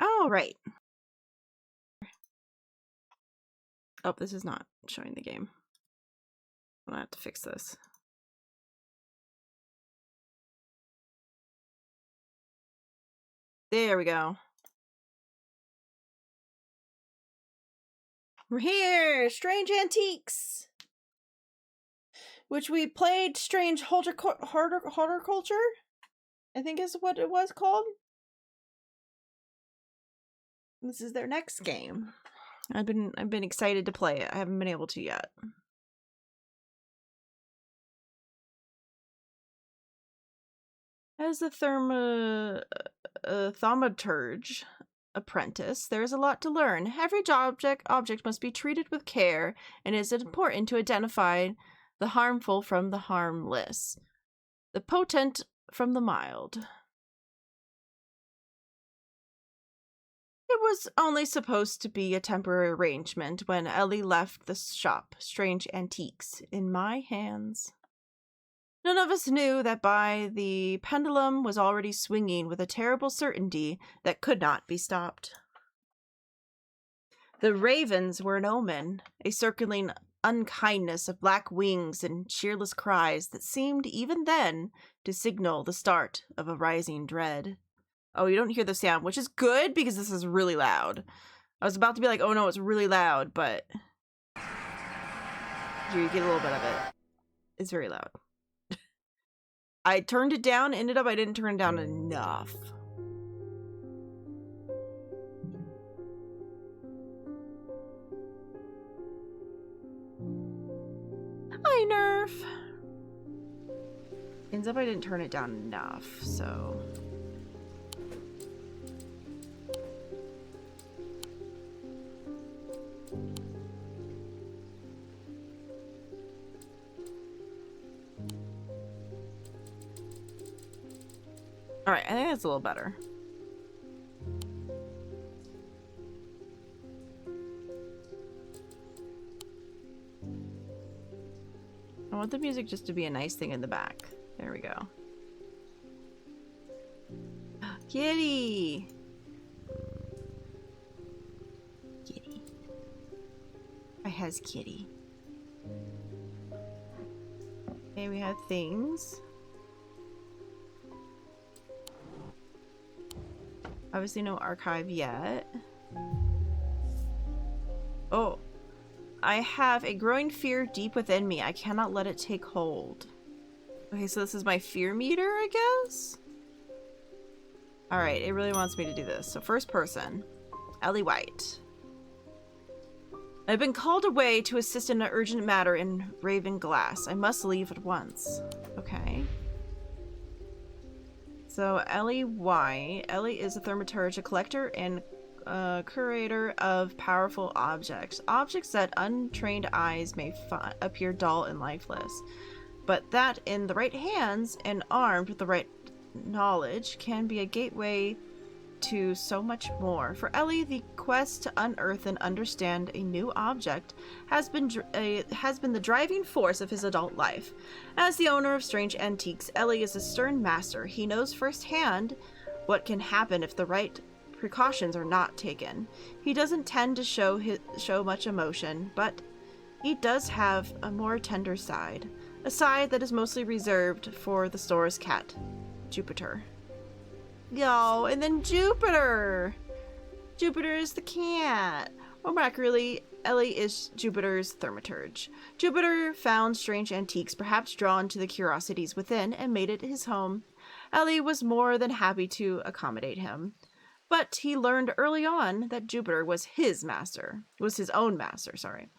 Oh, right. Oh, this is not showing the game. I'm gonna have to fix this. There we go. We're here! Strange Antiques! Which we played Strange Horticulture? I think is what it was called. This is their next game. I've been excited to play it. I haven't been able to yet. As the thaumaturge apprentice, there is a lot to learn. Every object must be treated with care, and it is important to identify the harmful from the harmless, the potent from the mild. It was only supposed to be a temporary arrangement when Ellie left the shop, Strange Antiques, in my hands. None of us knew that the pendulum was already swinging with a terrible certainty that could not be stopped. The ravens were an omen, a circling unkindness of black wings and cheerless cries that seemed even then to signal the start of a rising dread. Oh, you don't hear the sound, which is good because this is really loud. I was about to be like, oh no, it's really loud, but you get a little bit of it. It's very loud. I turned it down, ended up I didn't turn it down enough. Hi, Nerf! Ends up I didn't turn it down enough, so... Alright, I think that's a little better. I want the music just to be a nice thing in the back. There we go. Kitty! Kitty. I has kitty. Okay, we have things. Obviously no archive yet. Oh. I have a growing fear deep within me. I cannot let it take hold. Okay, so this is my fear meter, I guess? Alright, it really wants me to do this. So first person. Ellie White. I've been called away to assist in an urgent matter in Raven Glass. I must leave at once. Okay. So Ellie White. Ellie is a thaumaturge, a collector and curator of powerful objects. Objects that untrained eyes may appear dull and lifeless, but that in the right hands and armed with the right knowledge can be a gateway to so much more. For Ellie, the quest to unearth and understand a new object has been the driving force of his adult life. As the owner of Strange Antiques, Ellie is a stern master. He knows firsthand what can happen if the right precautions are not taken. He doesn't tend to show much emotion, but he does have a more tender side. A side that is mostly reserved for the store's cat, Jupiter. Yo, and then Jupiter! Jupiter is the cat. More accurately, Ellie is Jupiter's thaumaturge. Jupiter found Strange Antiques, perhaps drawn to the curiosities within, and made it his home. Ellie was more than happy to accommodate him. But he learned early on that Jupiter was his own master, sorry.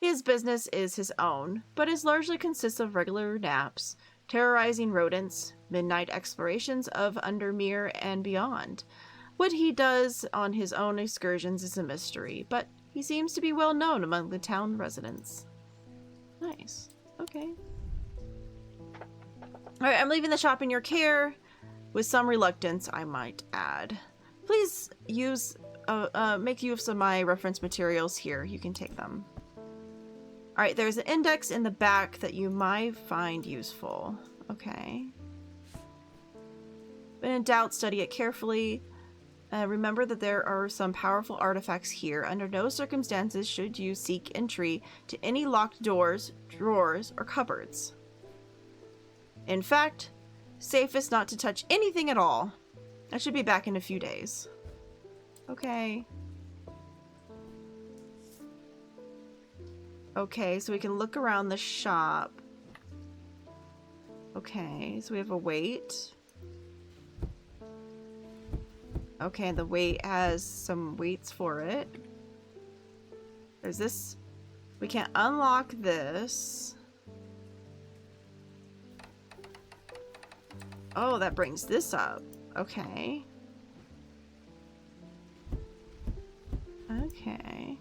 His business is his own, but it largely consists of regular naps, terrorizing rodents, midnight explorations of Undermere and beyond. What he does on his own excursions is a mystery, but he seems to be well known among the town residents. Nice. Okay. Alright, I'm leaving the shop in your care. With some reluctance, I might add. Please make use of my reference materials here. You can take them. Alright, there's an index in the back that you might find useful. Okay. When in doubt, study it carefully. Remember that there are some powerful artifacts here. Under no circumstances should you seek entry to any locked doors, drawers, or cupboards. In fact, safest not to touch anything at all. I should be back in a few days. Okay. Okay, so we can look around the shop. Okay, so we have a weight. Okay, the weight has some weights for it. There's this. We can't unlock this. Oh, that brings this up. Okay. Okay.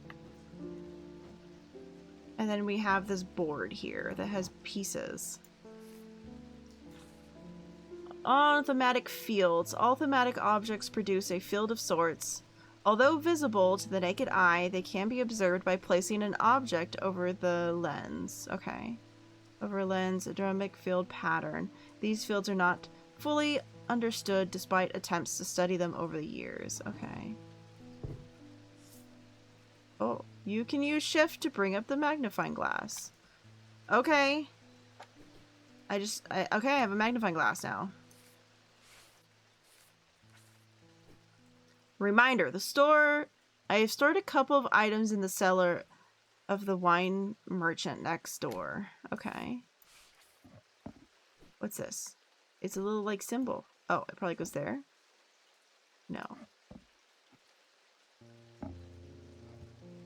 And then we have this board here that has pieces. On thematic fields, all thematic objects produce a field of sorts. Although visible to the naked eye, they can be observed by placing an object over the lens. Okay. Over a lens, a dynamic field pattern. These fields are not fully understood despite attempts to study them over the years. Okay. Oh, you can use shift to bring up the magnifying glass. Okay. Okay, I have a magnifying glass now. Reminder, I have stored a couple of items in the cellar of the wine merchant next door. Okay. What's this? It's a little, like, symbol. Oh, it probably goes there? No.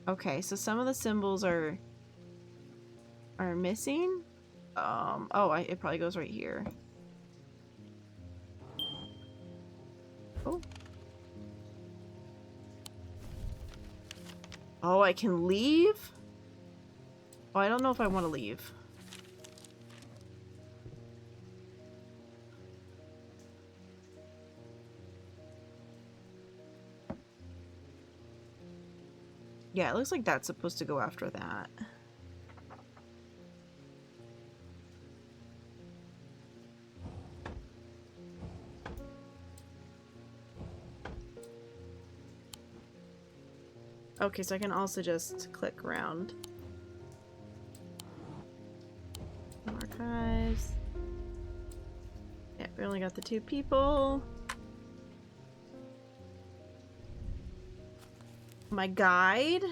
Okay, so some of the symbols are missing. It probably goes right here. Oh. Oh, I can leave? Oh, I don't know if I want to leave. Yeah, it looks like that's supposed to go after that. Okay, so I can also just click around. Archives. Yeah, we only got the 2 people. My guide.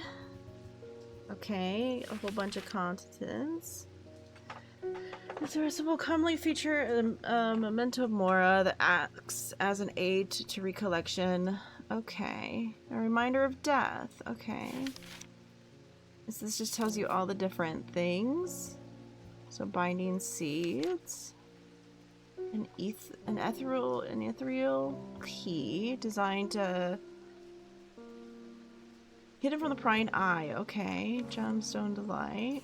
Okay, a whole bunch of contents. This recipe will commonly feature a memento mora that acts as an aid to recollection. Okay. A reminder of death. Okay. This just tells you all the different things. So binding seeds. An ethereal key designed to hidden from the prying eye. Okay. Gemstone delight.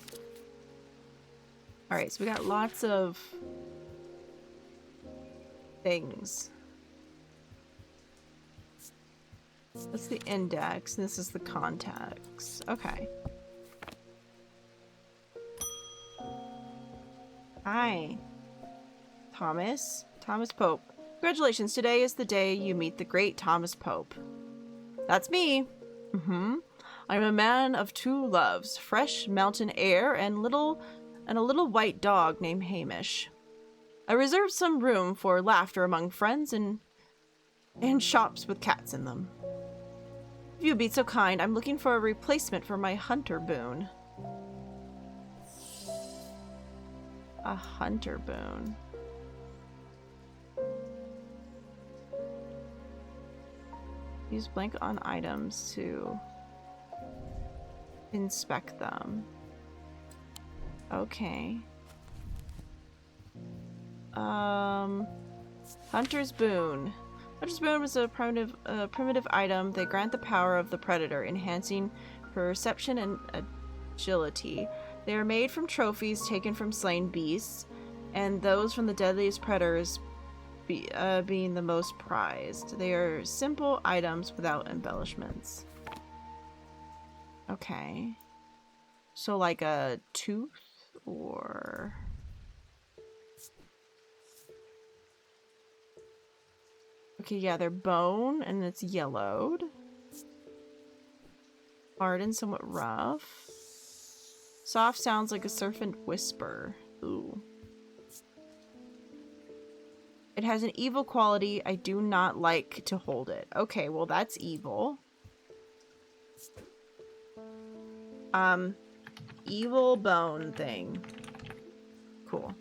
Alright, so we got lots of things. That's the index, and this is the context. Okay. Hi. Thomas Pope. Congratulations, today is the day you meet the great Thomas Pope. That's me. I'm a man of 2 loves, fresh mountain air and a little white dog named Hamish. I reserve some room for laughter among friends and shops with cats in them. If you'd be so kind, I'm looking for a replacement for my hunter boon. A hunter boon. Use blank on items to inspect them. Okay. Hunter's boon. Hunter's boon is a primitive item. They grant the power of the predator, enhancing perception and agility. They are made from trophies taken from slain beasts, and those from the deadliest predators being the most prized. They are simple items without embellishments. Okay. So like a tooth or... Okay, yeah, they're bone and it's yellowed. Hard and somewhat rough. Soft sounds like a serpent whisper. Ooh. It has an evil quality. I do not like to hold it. Okay, well that's evil. Evil bone thing. Cool.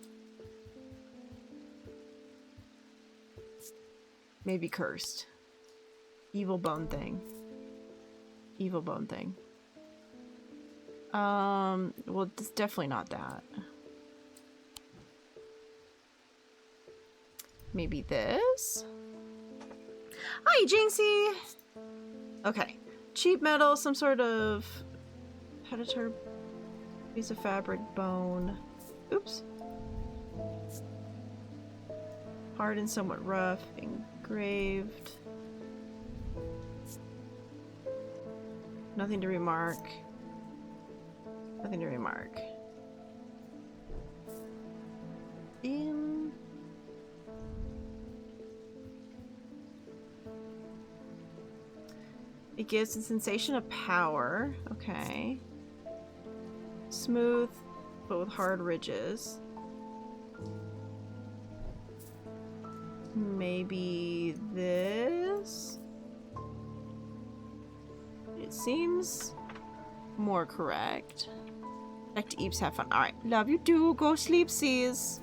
Maybe cursed. Evil bone thing. Evil bone thing. Well, it's definitely not that. Maybe this? Hi, Jinxie! Okay. Cheap metal, some sort of predator, piece of fabric, bone. Oops. Hard and somewhat rough, engraved. Nothing to remark. Nothing to remark. It gives a sensation of power. Okay. Smooth, but with hard ridges. Maybe this? It seems more correct. Back to Eeps, have fun. Alright, love you too. Go sleepsies.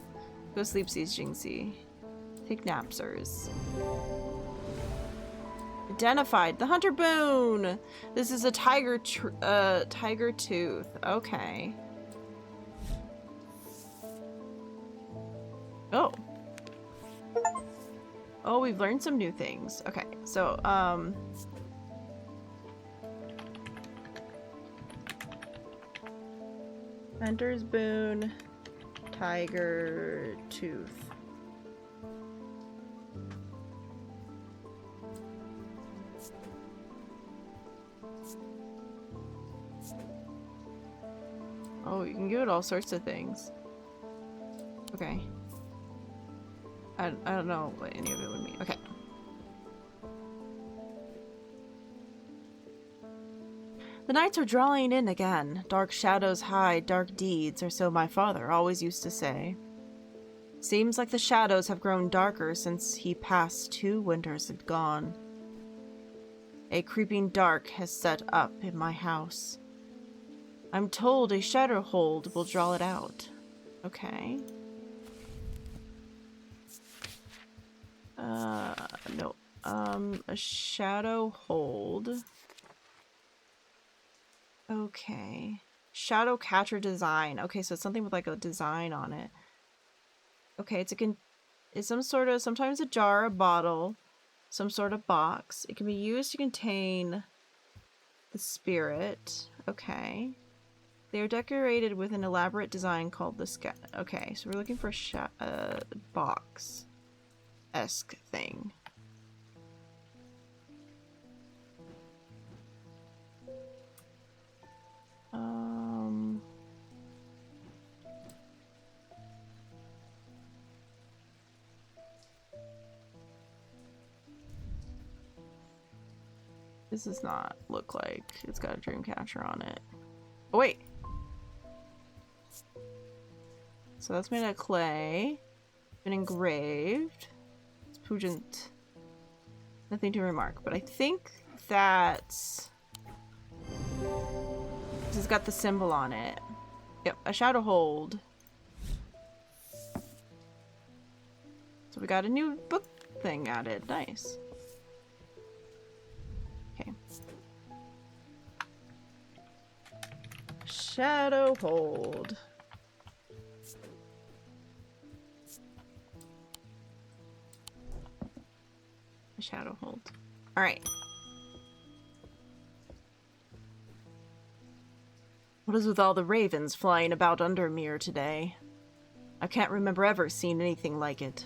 Go sleepsies, Jinxie. Take napsers. Identified. The Hunter Boon! This is a tiger tooth. Okay. Oh. Oh, we've learned some new things. Okay, so, Hunter's Boon, tiger tooth. Oh, you can give it all sorts of things. Okay. I don't know what any of it would mean. Okay. The nights are drawing in again. Dark shadows hide dark deeds, or so my father always used to say. Seems like the shadows have grown darker since he passed 2 winters and gone. A creeping dark has set up in my house. I'm told a shadow hold will draw it out. Okay. No. A shadow hold. Okay. Shadow catcher design. Okay, so it's something with like a design on it. Okay, it's some sort of, sometimes a jar, a bottle, some sort of box. It can be used to contain the spirit. Okay. They are decorated with an elaborate design called the sky. Okay, so we're looking for a box-esque thing. This does not look like it's got a dream catcher on it. Oh, wait. So that's made out of clay. Been engraved. It's pungent. Nothing to remark, but I think that's... this has got the symbol on it. Yep, a shadow hold. So we got a new book thing added. Nice. Okay. Shadow hold. A shadow hold. All right. What is with all the ravens flying about Undermere today? I can't remember ever seeing anything like it.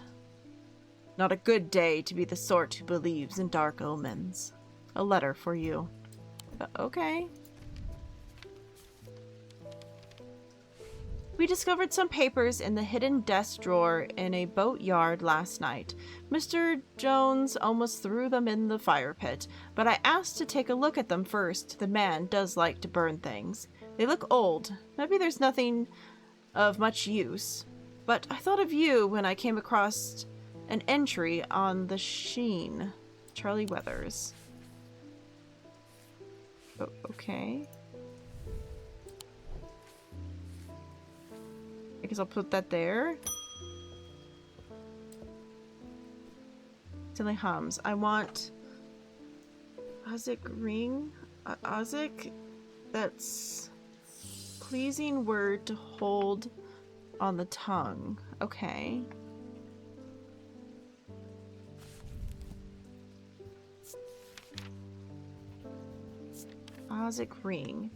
Not a good day to be the sort who believes in dark omens. A letter for you. Okay. We discovered some papers in the hidden desk drawer in a boat yard last night. Mr. Jones almost threw them in the fire pit, but I asked to take a look at them first. The man does like to burn things. They look old. Maybe there's nothing of much use. But I thought of you when I came across an entry on the Sheen. Charlie Weathers. Oh, okay. I guess I'll put that there. Tilly hums. I want Ozic ring. Ozic? That's pleasing word to hold on the tongue. Okay. Ozic ring.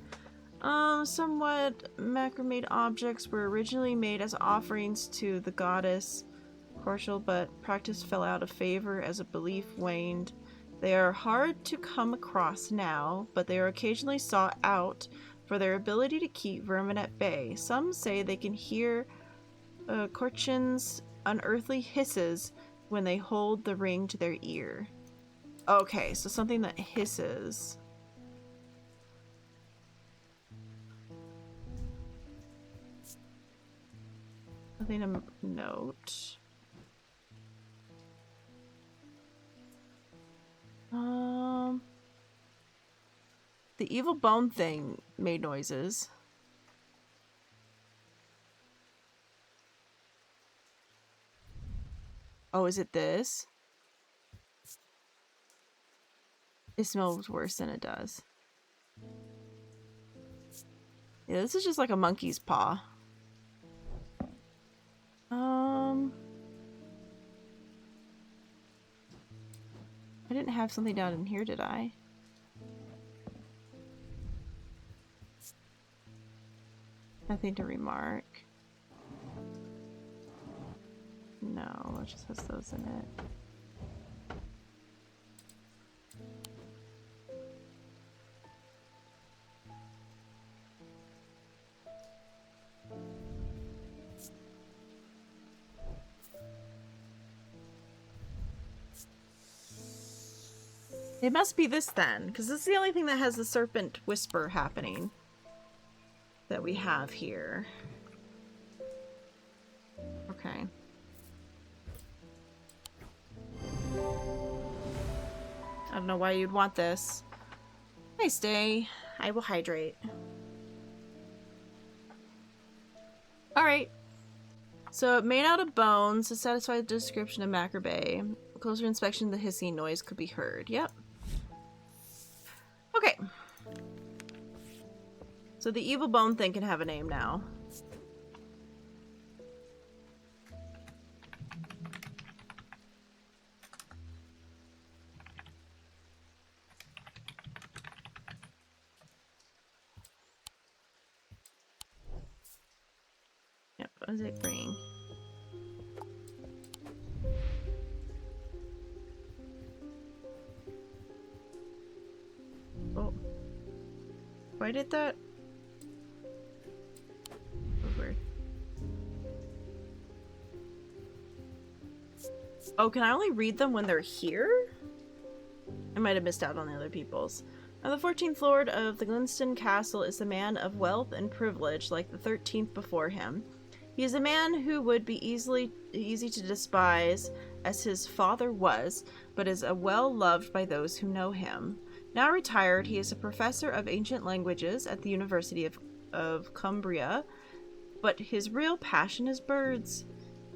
Somewhat macrame objects were originally made as offerings to the goddess Cortial, but practice fell out of favor as a belief waned. They are hard to come across now, but they are occasionally sought out for their ability to keep vermin at bay. Some say they can hear Corchin's unearthly hisses when they hold the ring to their ear. Okay, so something that hisses. Nothing to note. The evil bone thing made noises. Oh, is it this? It smells worse than it does. Yeah, this is just like a monkey's paw. I didn't have something down in here, did I? Nothing to remark. No, it just has those in it. It must be this then, because this is the only thing that has the serpent whisper happening that we have here. Okay. I don't know why you'd want this. Nice day. I will hydrate. Alright. So, made out of bones to satisfy the description of macrame. Closer inspection, the hissing noise could be heard. Yep. Okay. So the evil bone thing can have a name now. Yep, what does it bring? Oh. Why did that? Weird. Oh, can I only read them when they're here? I might have missed out on the other people's. Now, the 14th Lord of the Glinston Castle is a man of wealth and privilege, like the 13th before him. He is a man who would be easy to despise, as his father was, but is well loved by those who know him. Now retired, he is a professor of ancient languages at the University of Cumbria, but his real passion is birds.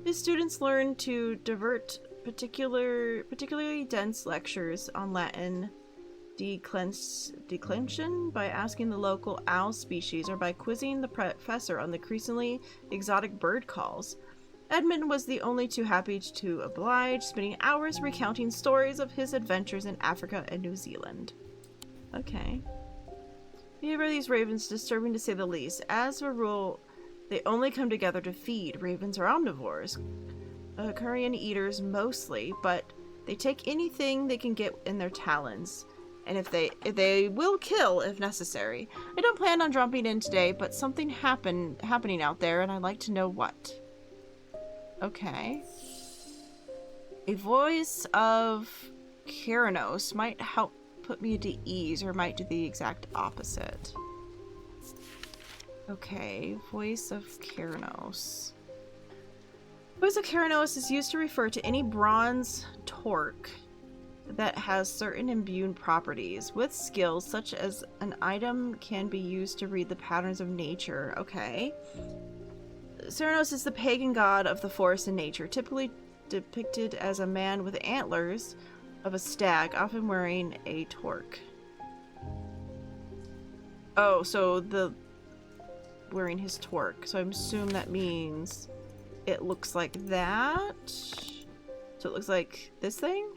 His students learn to divert particularly dense lectures on Latin declension by asking the local owl species or by quizzing the professor on the increasingly exotic bird calls. Edmund was the only too happy to oblige, spending hours recounting stories of his adventures in Africa and New Zealand. Okay. Behavior of these ravens disturbing to say the least. As a rule, they only come together to feed. Ravens are omnivores. Carrion eaters mostly, but they take anything they can get in their talons. And if they will kill if necessary. I don't plan on jumping in today, but something happening out there, and I'd like to know what. Okay. A voice of Keranos might help put me at ease, or might do the exact opposite. Okay, voice of Keranos. Voice of Keranos is used to refer to any bronze torque that has certain imbued properties with skills such as an item can be used to read the patterns of nature. Okay. Ceranos is the pagan god of the forest and nature, typically depicted as a man with antlers of a stag, often wearing a torque. Oh, so the wearing his torque. So I assume that means it looks like that. So it looks like this thing?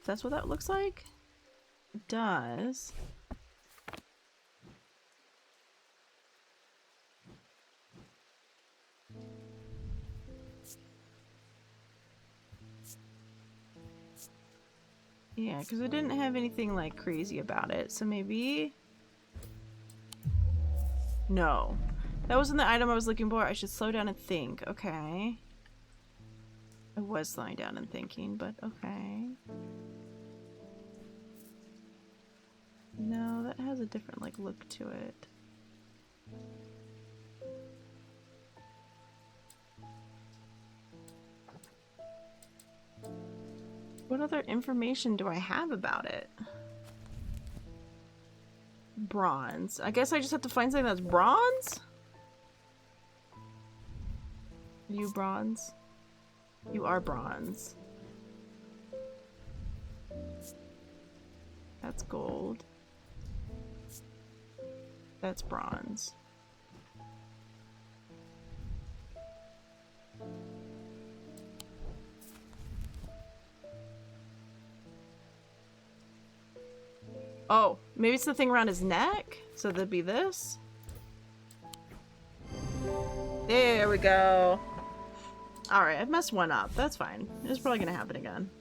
That's what that looks like? It does. Yeah, because it didn't have anything like crazy about it, so maybe... No. That wasn't the item I was looking for. I should slow down and think. Okay. I was slowing down and thinking, but okay. No, that has a different like look to it. What other information do I have about it? Bronze. I guess I just have to find something that's bronze? Are you bronze? You are bronze. That's gold. That's bronze. Oh, maybe it's the thing around his neck? So that'd be this? There we go. Alright, I've messed one up. That's fine. It's probably gonna happen again.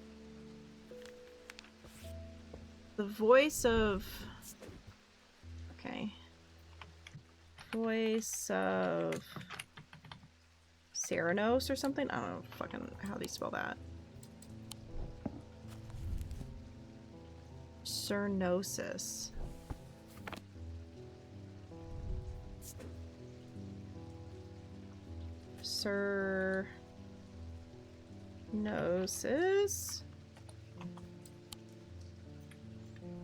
The voice of... Okay. Voice of... Ceranos or something? I don't know fucking how they spell that. Cernosis. Cernosis?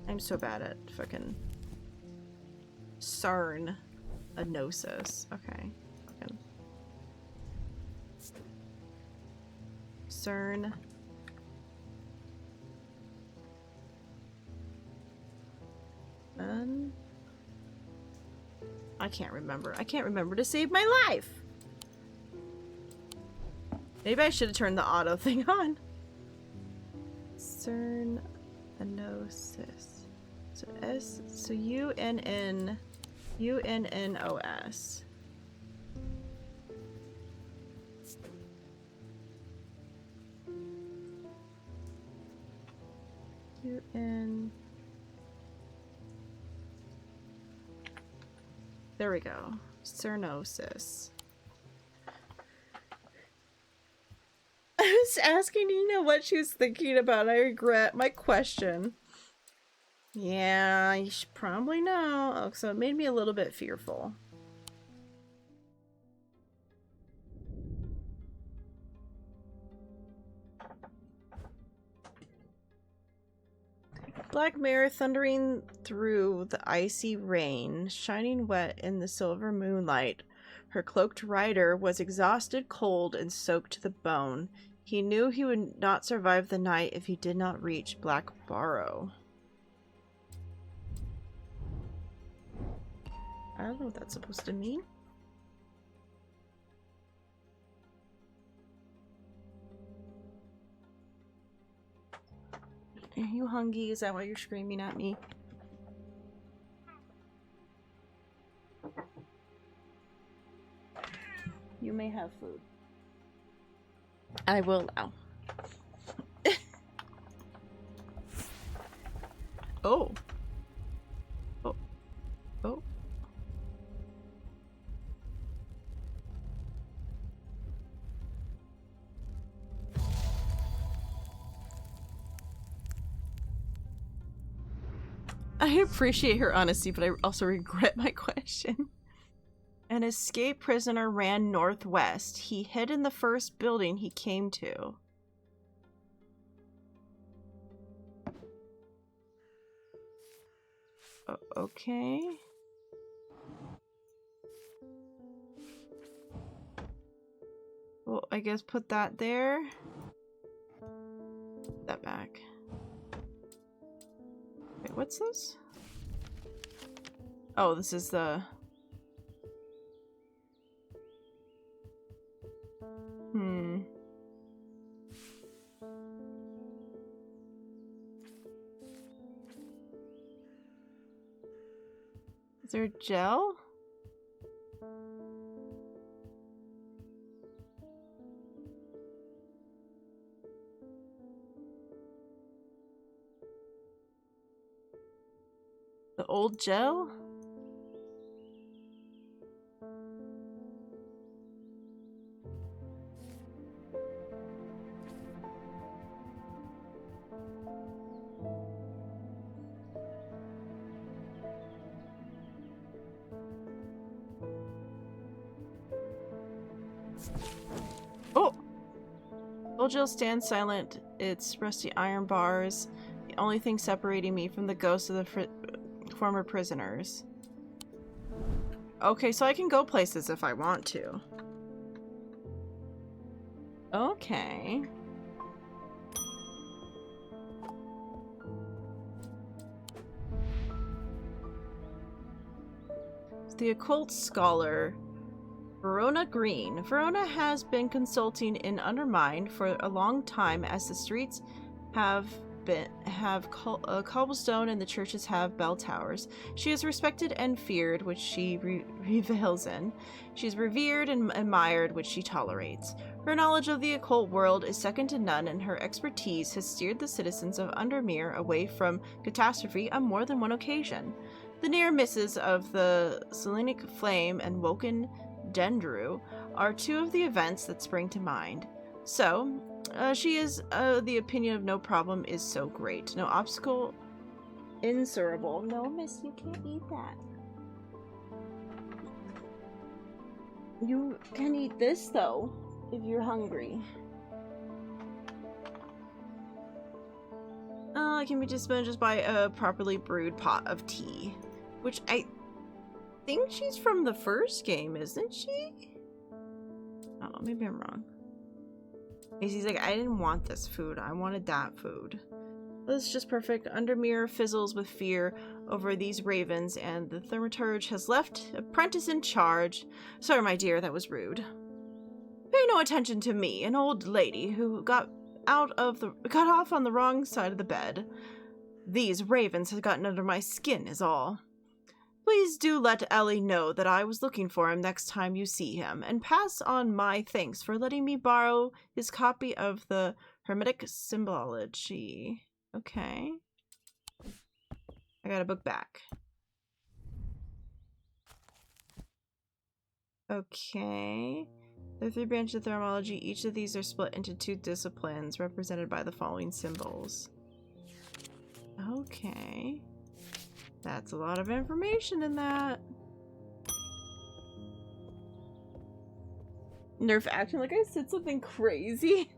I'm so bad at fucking CERN. Anosis. Okay. Fucking CERN. I can't remember. I can't remember to save my life. Maybe I should have turned the auto thing on. CERN Anosis. So S. So UNNOS. UN. There we go. Cernosis. I was asking Nina what she was thinking about. I regret my question. Yeah, you should probably know. Oh, so it made me a little bit fearful. Black mare thundering through the icy rain, shining wet in the silver moonlight. Her cloaked rider was exhausted, cold, and soaked to the bone. He knew he would not survive the night if he did not reach Black Barrow. I don't know what that's supposed to mean. Are you hungry? Is that why you're screaming at me? You may have food. I will now. Oh. Oh. Oh. I appreciate her honesty, but I also regret my question. An escaped prisoner ran northwest. He hid in the first building he came to. Okay. Well, I guess put that there. Put that back. Wait, what's this? Oh, this is the... Is there gel? The old gel? Oh! Old gel stands silent, its rusty iron bars, the only thing separating me from the ghosts of the former prisoners. Okay, so I can go places if I want to. Okay. The occult scholar Verona Green. Verona has been consulting in Undermined for a long time, as the streets have cobblestone and the churches have bell towers. She is respected and feared, which she reveals in. She is revered and admired, which she tolerates. Her knowledge of the occult world is second to none, and her expertise has steered the citizens of Undermere away from catastrophe on more than one occasion. The near misses of the Selenic Flame and Woken Dendru are two of the events that spring to mind. So, she is the opinion of no problem is so great. No obstacle insurable. No, miss, you can't eat that. You can eat this, though, if you're hungry. It can be dispensed just by a properly brewed pot of tea. Which I think she's from the first game, isn't she? I don't know, maybe I'm wrong. Macy's like, I didn't want this food. I wanted that food. This is just perfect. Undermere fizzles with fear over these ravens, and the thaumaturge has left apprentice in charge. Sorry, my dear, that was rude. Pay no attention to me, an old lady who got off on the wrong side of the bed. These ravens have gotten under my skin is all. Please do let Ellie know that I was looking for him next time you see him, and pass on my thanks for letting me borrow his copy of the Hermetic Symbology. Okay. I got a book back. Okay. There are 3 branches of thermology. Each of these are split into 2 disciplines, represented by the following symbols. Okay. That's a lot of information in that. Nerf acting like I said something crazy.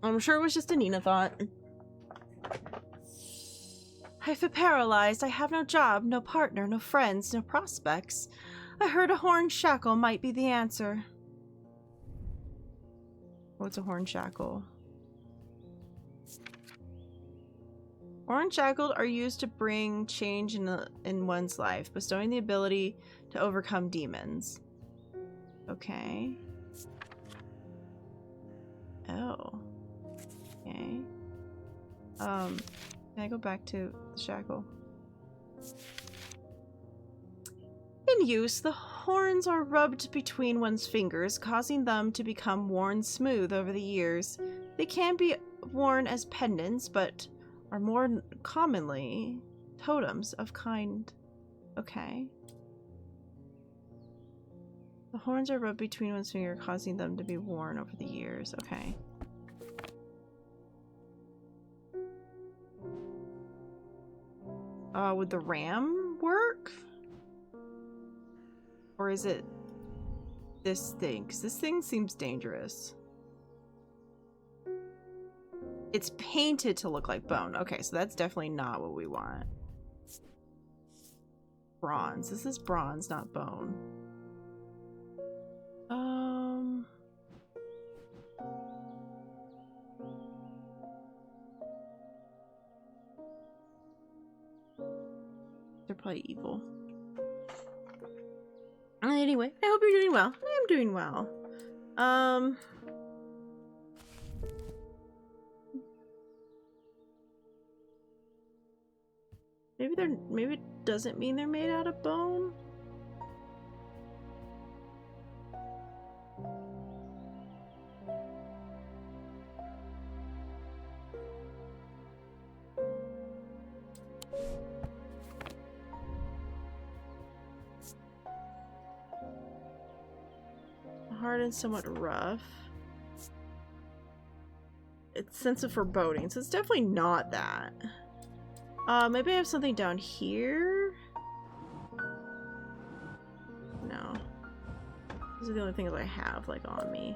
I'm sure it was just a Nina thought. I feel paralyzed. I have no job, no partner, no friends, no prospects. I heard a horn shackle might be the answer. What's a horn shackle? Horn shackled are used to bring change in one's life, bestowing the ability to overcome demons. Okay. Oh. Okay. Can I go back to the shackle? In use, the horns are rubbed between one's fingers, causing them to become worn smooth over the years. They can be worn as pendants, but are more commonly totems of kind. Okay. The horns are rubbed between one's finger, causing them to be worn over the years. Okay. Would the ram work? Or is it this thing? Because this thing seems dangerous. It's painted to look like bone. Okay, so that's definitely not what we want. Bronze. This is bronze, not bone. They're probably evil. Anyway, I hope you're doing well. I am doing well. Maybe it doesn't mean they're made out of bone. Hard and somewhat rough. It's sense of foreboding, so it's definitely not that. Maybe I have something down here? No. These are the only things I have, like, on me.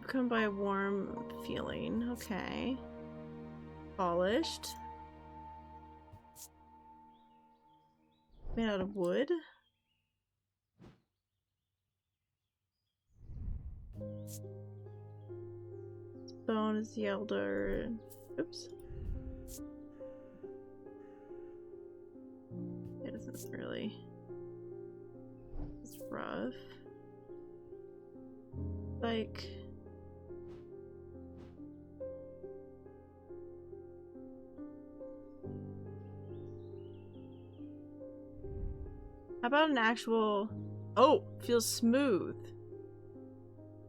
Come by a warm feeling. Okay. Polished. Made out of wood. Bone is the elder. Oops. It isn't really. It's rough. Like. How about an actual... Oh! Feels smooth.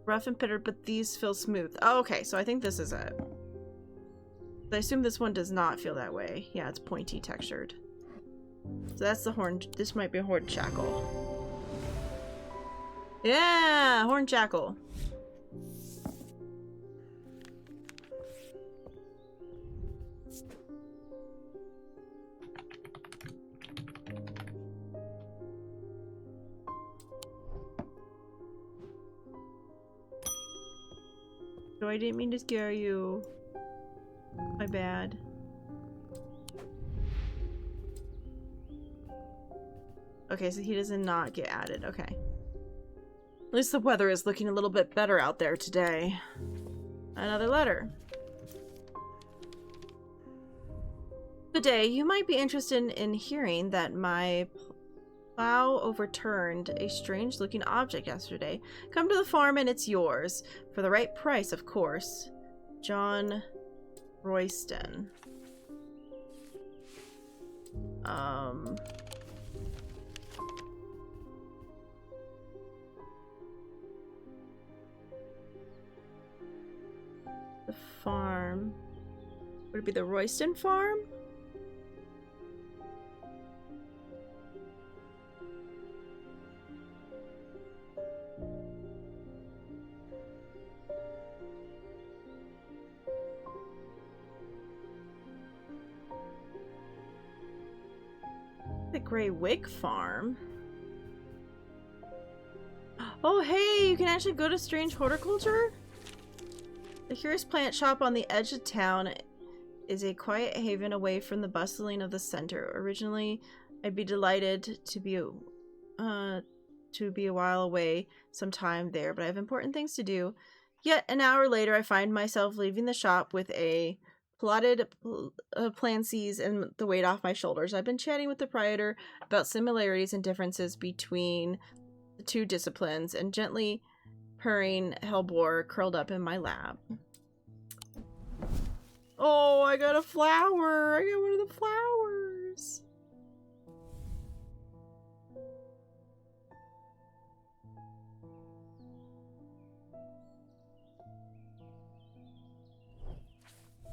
Rough and bitter, but these feel smooth. Oh, okay, so I think this is it. I assume this one does not feel that way. Yeah, it's pointy textured. So that's the horn. This might be a horn jackal. Yeah! Horn jackal. So I didn't mean to scare you. My bad. Okay, so he does not get added. Okay. At least the weather is looking a little bit better out there today. Another letter. Good day. You might be interested in hearing that my plow overturned a strange-looking object yesterday. Come to the farm and it's yours. For the right price, of course. John Royston. The farm. Would it be the Royston farm? The Grey Wig Farm. Oh, hey, you can actually go to Strange Horticulture? The Curious Plant Shop on the edge of town is a quiet haven away from the bustling of the center. Originally, I'd be delighted to be a while away sometime there, but I have important things to do. Yet an hour later, I find myself leaving the shop with a plotted plances and the weight off my shoulders. I've been chatting with the proprietor about similarities and differences between the two disciplines, and gently purring hellebore curled up in my lap. Oh, I got a flower. I got one of the flowers.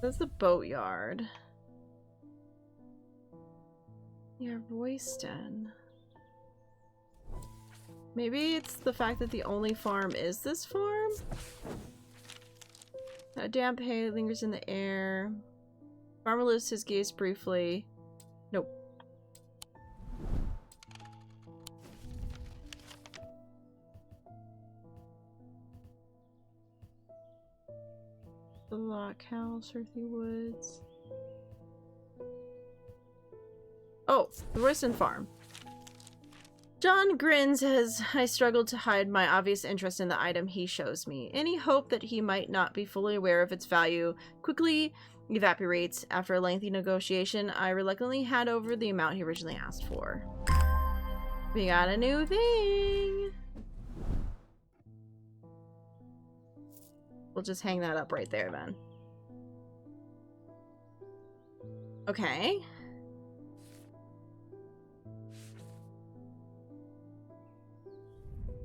That's the boatyard. Yeah, Royston. Maybe it's the fact that the only farm is this farm? A damp hay lingers in the air. Farmer lifts his gaze briefly. Nope. The lock house, earthy woods. Oh, the Royston farm. John grins as I struggled to hide my obvious interest in the item he shows me. Any hope that he might not be fully aware of its value quickly evaporates. After a lengthy negotiation, I reluctantly hand over the amount he originally asked for. We got a new thing! We'll just hang that up right there then. Okay.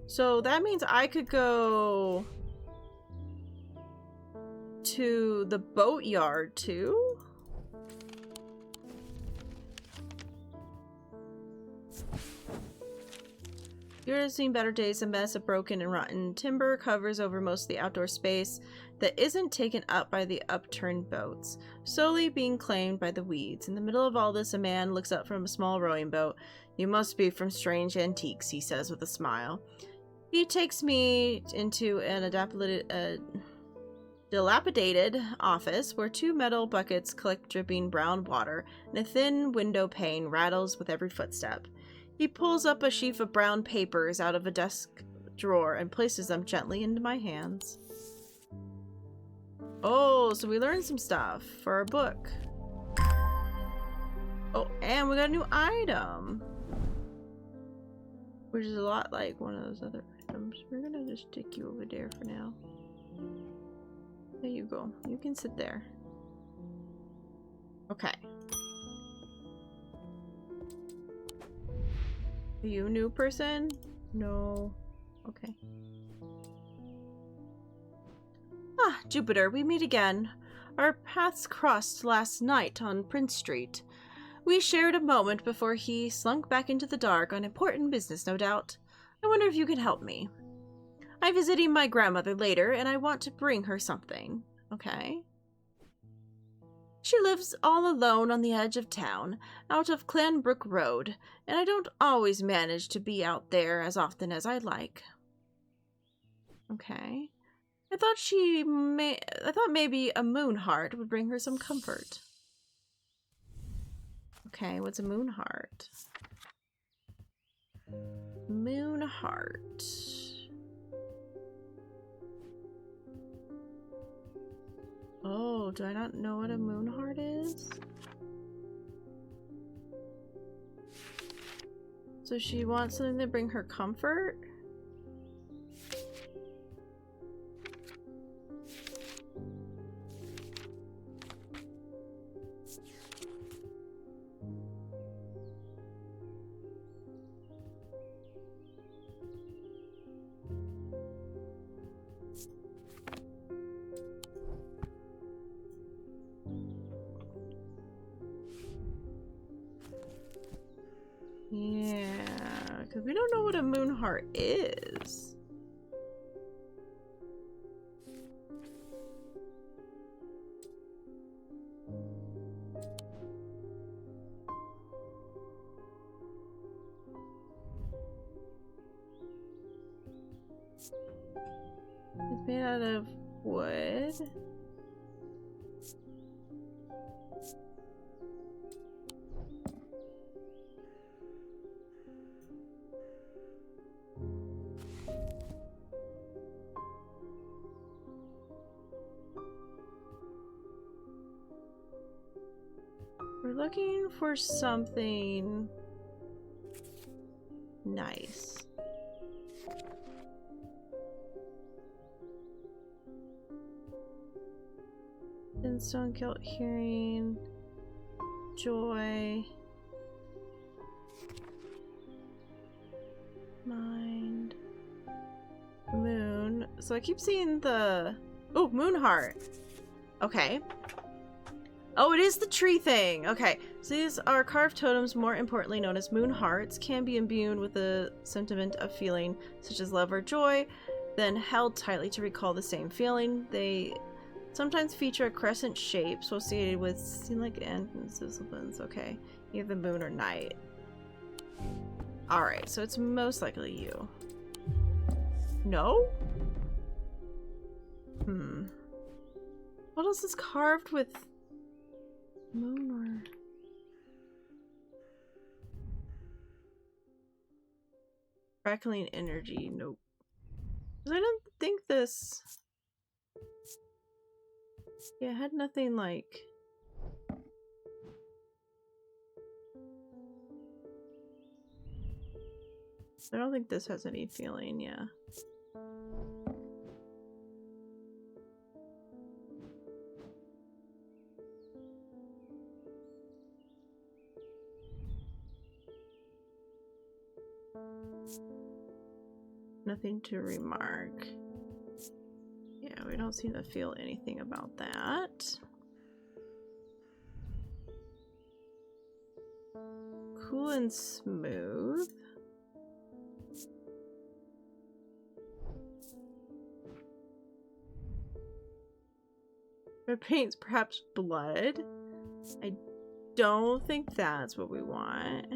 So that means I could go to the boatyard too? You've seen better days. A mess of broken and rotten timber covers over most of the outdoor space that isn't taken up by the upturned boats, slowly being claimed by the weeds. In the middle of all this, a man looks up from a small rowing boat. You must be from Strange Antiques, he says with a smile. He takes me into an dilapidated office where two metal buckets collect dripping brown water, and a thin window pane rattles with every footstep. He pulls up a sheaf of brown papers out of a desk drawer and places them gently into my hands. Oh, so we learned some stuff for our book. Oh, and we got a new item, which is a lot like one of those other items. We're gonna just stick you over there for now. There you go. You can sit there. Okay. Are you a new person? No. Okay. Ah, Jupiter, we meet again. Our paths crossed last night on Prince Street. We shared a moment before he slunk back into the dark on important business, no doubt. I wonder if you can help me. I'm visiting my grandmother later, and I want to bring her something. Okay. She lives all alone on the edge of town, out of Clanbrook Road, and I don't always manage to be out there as often as I'd like. Okay. I thought maybe a moon heart would bring her some comfort. Okay, what's a moon heart? Moon heart. Oh, do I not know what a moon heart is? So she wants something to bring her comfort? Yeah, because we don't know what a moon heart is. It's made out of wood. We're looking for something nice. Stone, guilt, hearing, joy, mind, moon. So I keep seeing the... Oh, moon heart. Okay. Oh, it is the tree thing. Okay. So these are carved totems, more importantly known as moon hearts, can be imbued with a sentiment of feeling such as love or joy, then held tightly to recall the same feeling. They sometimes feature a crescent shape associated with scenic and disciplines. Okay. Either moon or night. Alright, so it's most likely you. No? What else is carved with moon or... Crackling energy? Nope. I don't think this... Yeah, it had nothing like... I don't think this has any feeling, yeah. Nothing to remark. Yeah, we don't seem to feel anything about that. Cool and smooth. Red paint's perhaps blood. I don't think that's what we want.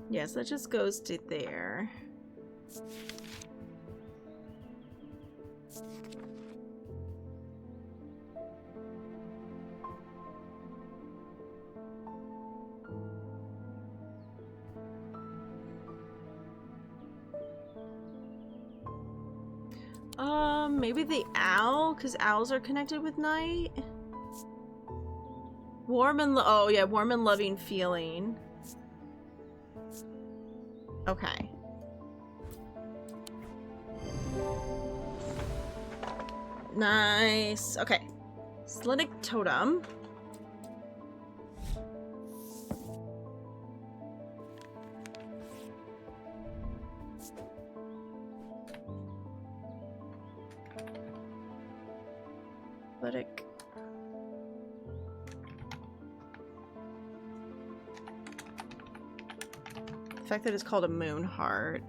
Yes, that just goes to there. Maybe the owl, because owls are connected with night. Warm and oh yeah, warm and loving feeling. Okay. Nice. Okay. Slenic totem. Athletic. The fact that it's called a moon heart.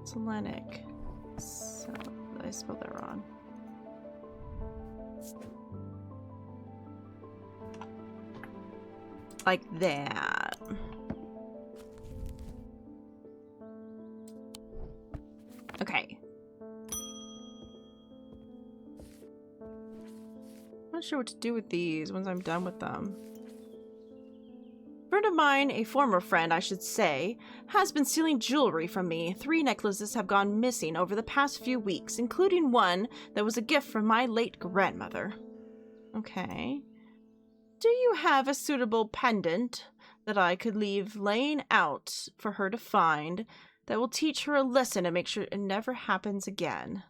Selenic. So, I spelled that wrong. Like that. Okay. I'm not sure what to do with these once I'm done with them. A friend of mine, a former friend I should say, has been stealing jewelry from me. 3 necklaces have gone missing over the past few weeks, including one that was a gift from my late grandmother. Okay. Do you have a suitable pendant that I could leave laying out for her to find that will teach her a lesson and make sure it never happens again?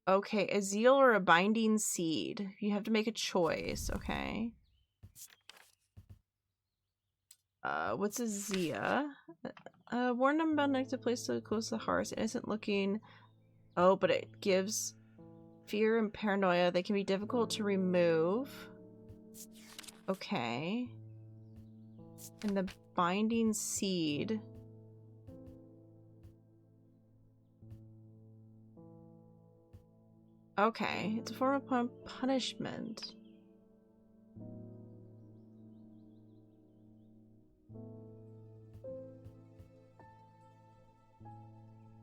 Okay, a zeal or a binding seed. You have to make a choice, okay. What's a Zia? Warn them about next to place so close to the heart. It isn't looking... Oh, but it gives fear and paranoia. They can be difficult to remove. Okay. And the binding seed... Okay, it's a form of punishment.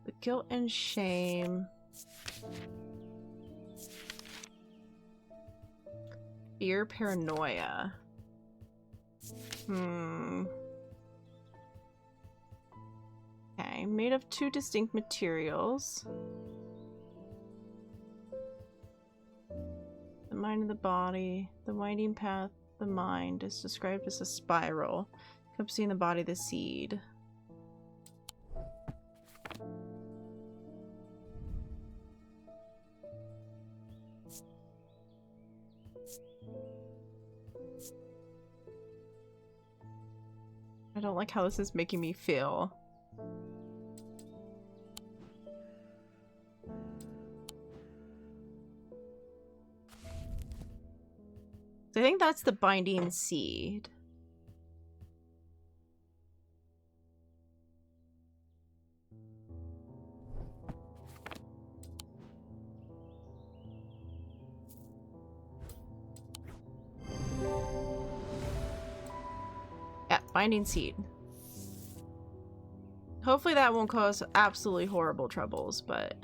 The guilt and shame. Fear, paranoia. Okay, made of 2 distinct materials. The mind and the body, the winding path, the mind is described as a spiral, encompassing the body, the seed. I don't like how this is making me feel. So I think that's the binding seed. Yeah, binding seed. Hopefully that won't cause absolutely horrible troubles, but...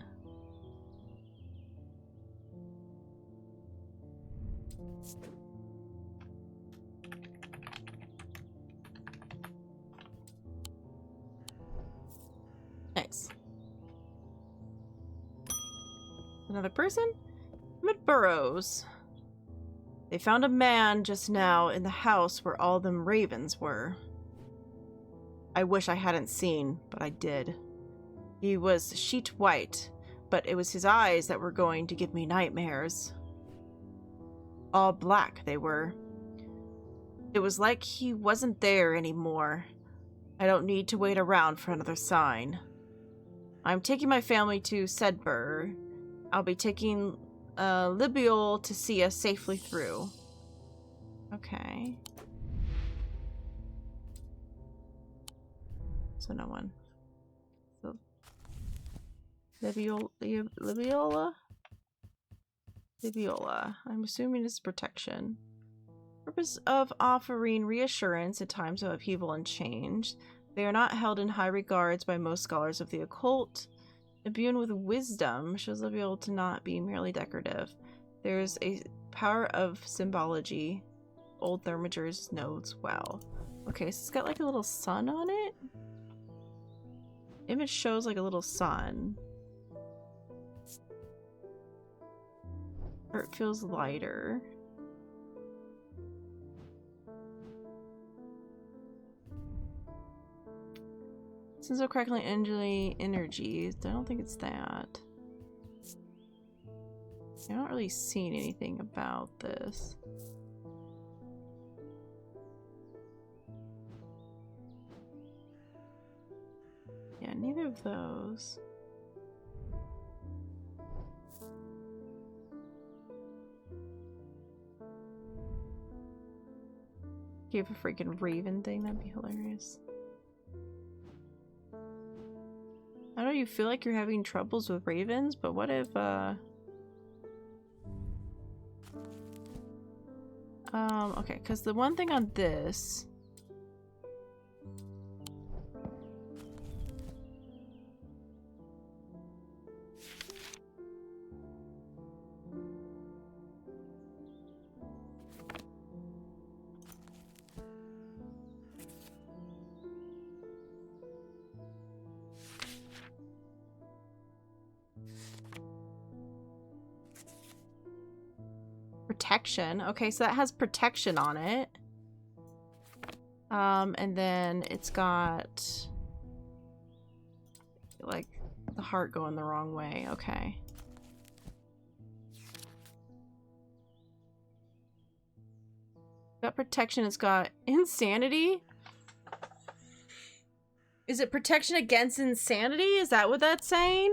Nice. Another person? Emmett Burrows. They found a man just now in the house where all them ravens were. I wish I hadn't seen, but I did. He was sheet white, but it was his eyes that were going to give me nightmares. All black they were. It was like he wasn't there anymore. I don't need to wait around for another sign. I'm taking my family to Sedberg. I'll be taking Libiol to see us safely through. Okay. So no one. So Libiola? Libiola. I'm assuming it's protection. Purpose of offering reassurance at times of upheaval and change. They are not held in high regards by most scholars of the occult. Imbued with wisdom shows Libiol to not be merely decorative. There's a power of symbology. Old Thermagers knows well. Okay, so it's got like a little sun on it. Image shows like a little sun. Or it feels lighter. Sense of crackling energy. I don't think it's that. I'm not really seeing anything about this. Yeah, neither of those. Give a freaking raven thing, that'd be hilarious. I know you feel like you're having troubles with ravens, but what if, okay, because the one thing on this... Protection. Okay, so that has protection on it. And then it's got like the heart going the wrong way. Okay. Got protection. It's got insanity. Is it protection against insanity? Is that what that's saying?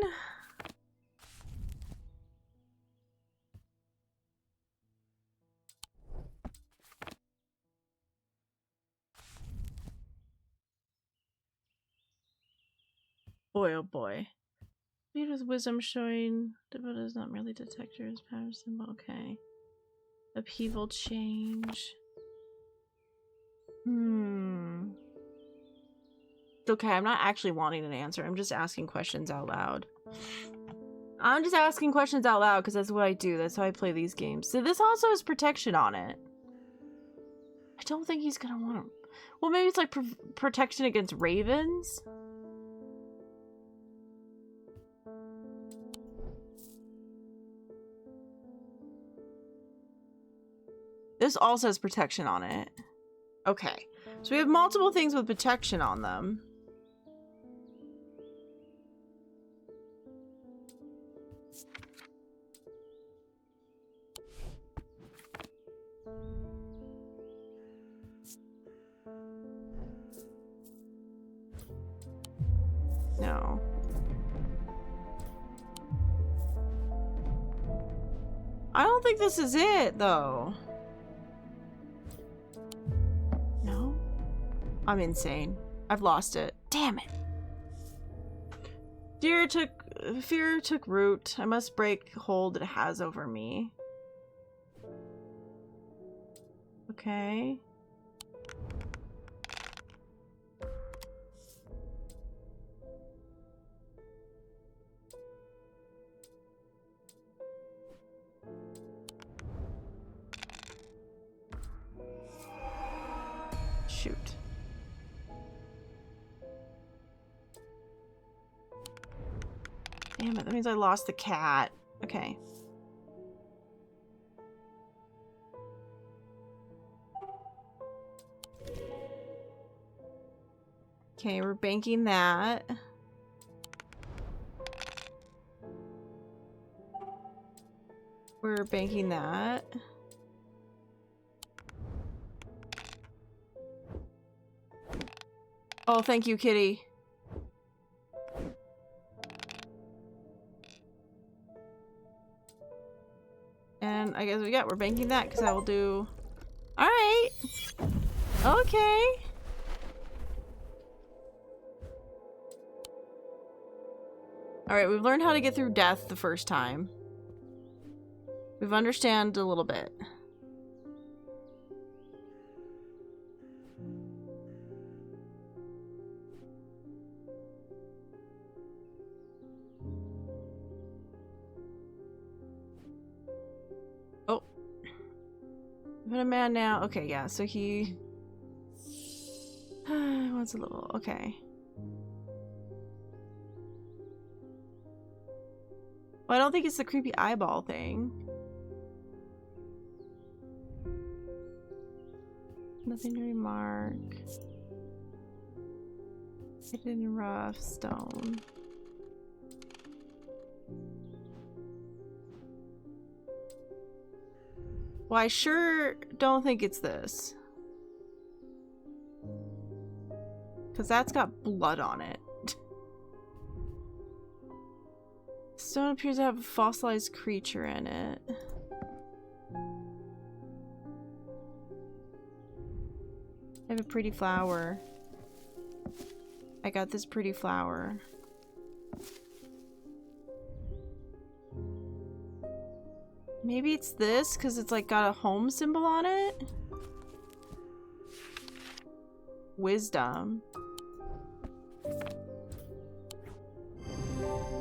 Boy, oh boy. Lead with wisdom showing Devote is not merely detectors, power symbol. Okay. Upheaval change. Okay, I'm not actually wanting an answer. I'm just asking questions out loud. I'm just asking questions out loud because that's what I do. That's how I play these games. So this also has protection on it. I don't think he's gonna want to. Well, maybe it's like protection against ravens. This also has protection on it. Okay. So we have multiple things with protection on them. No. I don't think this is it, though. No? I'm insane. I've lost it. Damn it. Fear took root. I must break hold it has over me. Okay. Shoot. Damn it, that means I lost the cat. Okay. Okay, we're banking that. We're banking that. Oh, thank you, kitty. And I guess we're banking that because that will do. All right. Okay. All right, we've learned how to get through death the first time. We've understand a little bit. Oh. But a man now. Okay, yeah, so he wants a little. Okay. Well, I don't think it's the creepy eyeball thing. Nothing to remark. Hidden rough stone. Well, I sure don't think it's this. Because that's got blood on it. Stone appears to have a fossilized creature in it. I have a pretty flower. I got this pretty flower. Maybe it's this because it's like got a home symbol on it. Wisdom.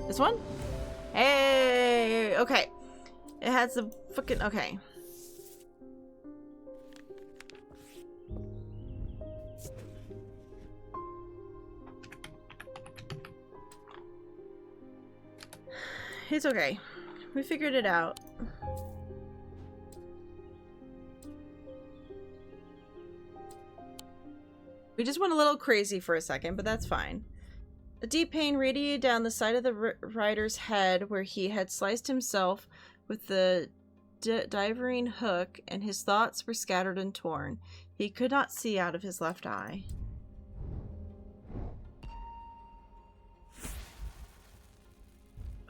This one? Hey, okay. It has the fucking okay. It's okay. We figured it out. We just went a little crazy for a second, but that's fine. A deep pain radiated down the side of the rider's head where he had sliced himself with the divering hook, and his thoughts were scattered and torn. He could not see out of his left eye.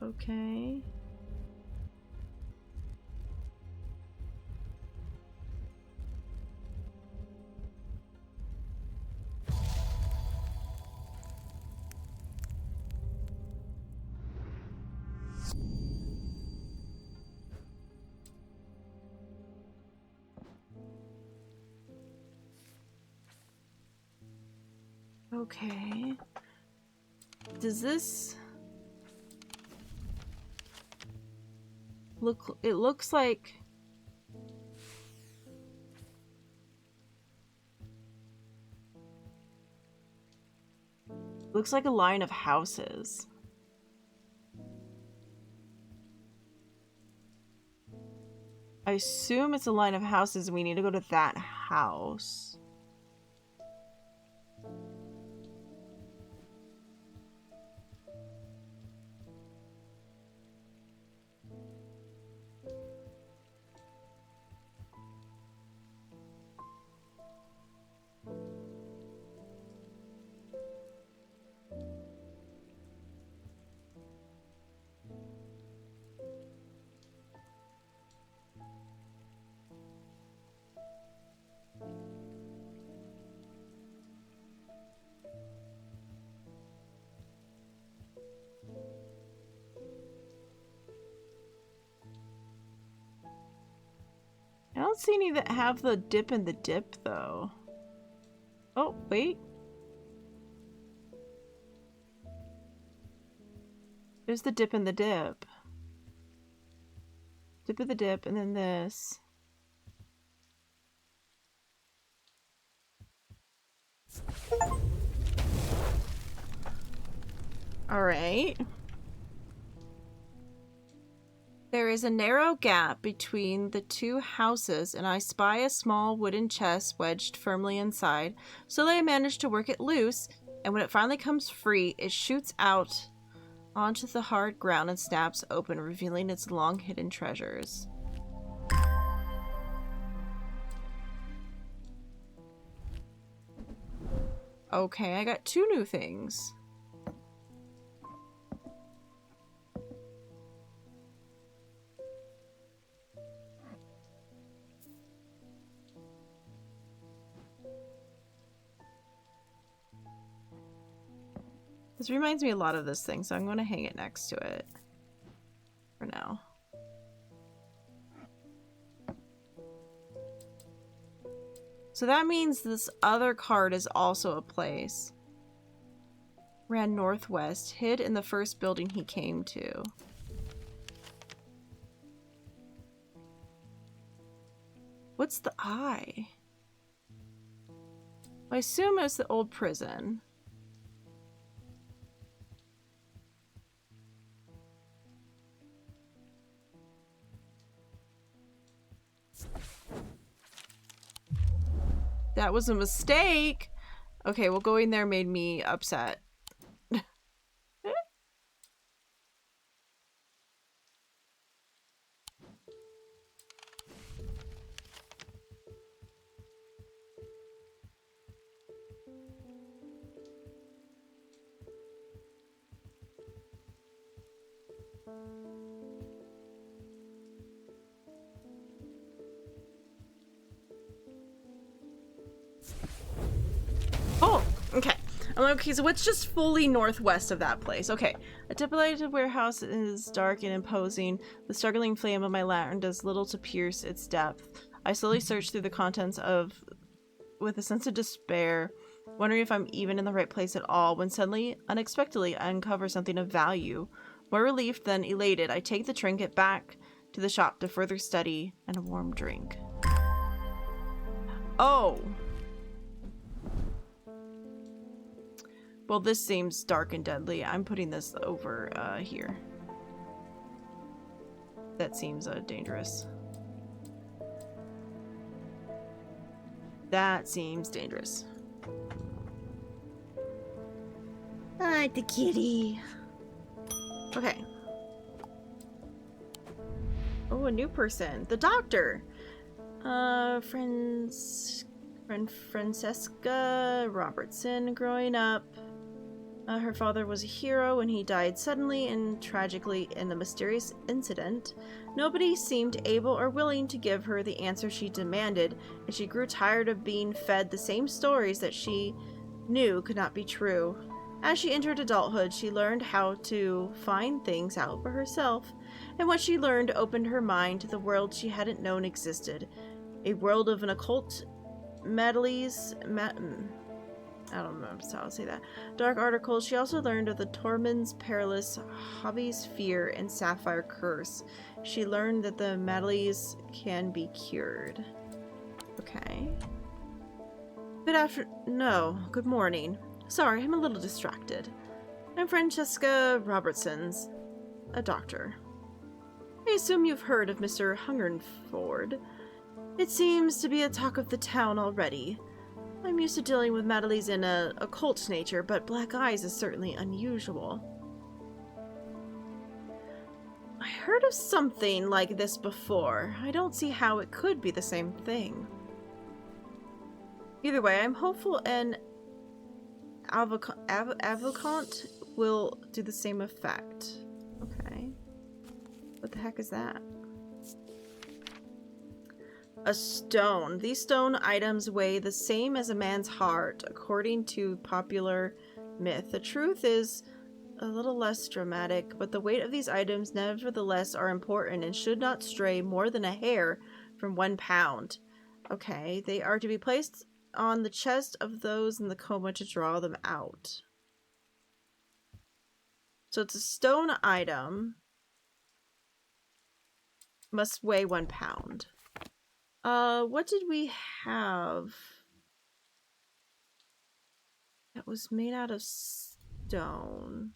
Okay. Okay. Does this... It looks like... Looks like a line of houses. I assume it's a line of houses and we need to go to that house. I don't see any that have the dip in the dip, though. Oh, wait. There's the dip in the dip. Dip of the dip, and then this. Alright. There is a narrow gap between the two houses, and I spy a small wooden chest wedged firmly inside. So I manage to work it loose, and when it finally comes free, it shoots out onto the hard ground and snaps open, revealing its long hidden treasures. Okay, I got 2 new things. This reminds me a lot of this thing, so I'm going to hang it next to it for now. So that means this other card is also a place. Ran northwest, hid in the first building he came to. What's the eye? I assume it's the old prison. That was a mistake. Okay, well, going there made me upset. Oh, okay. I'm like, okay, so what's just fully northwest of that place? Okay. A dilapidated warehouse is dark and imposing. The struggling flame of my lantern does little to pierce its depth. I slowly search through the contents with a sense of despair, wondering if I'm even in the right place at all, when suddenly, unexpectedly, I uncover something of value. More relieved than elated, I take the trinket back to the shop to further study and a warm drink. Oh! Well, this seems dark and deadly. I'm putting this over here. That seems dangerous. That seems dangerous. I like the kitty. Okay. Oh, a new person. The doctor. Friend Francesca Robertson growing up. Her father was a hero when he died suddenly and tragically in a mysterious incident. Nobody seemed able or willing to give her the answer she demanded, and she grew tired of being fed the same stories that she knew could not be true. As she entered adulthood, she learned how to find things out for herself, and what she learned opened her mind to the world she hadn't known existed. A world of an occult I don't know how to say that. Dark articles. She also learned of the Tormund's perilous Hobby's fear and Sapphire curse. She learned that the Madeleines can be cured. Okay. Good morning. Sorry, I'm a little distracted. I'm Francesca Robertsons, a doctor. I assume you've heard of Mr. Hungerford. It seems to be a talk of the town already. I'm used to dealing with Madeleines in a occult nature, but black eyes is certainly unusual. I heard of something like this before. I don't see how it could be the same thing. Either way, I'm hopeful an avocant will do the same effect. Okay. What the heck is that? A stone. These stone items weigh the same as a man's heart, according to popular myth. The truth is a little less dramatic, but the weight of these items nevertheless are important and should not stray more than a hair from 1 pound. Okay, they are to be placed on the chest of those in the coma to draw them out. So it's a stone item. Must weigh 1 pound. What did we have that was made out of stone?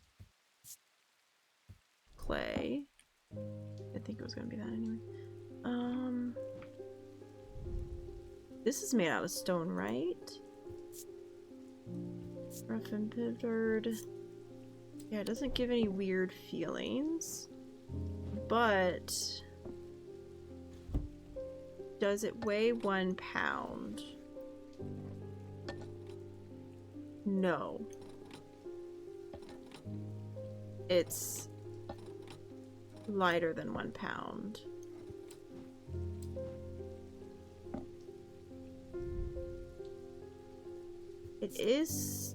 Clay. I think it was gonna be that anyway. This is made out of stone, right? Rough and pittered. Yeah, it doesn't give any weird feelings. But does it weigh 1 pound? No. It's lighter than 1 pound. It is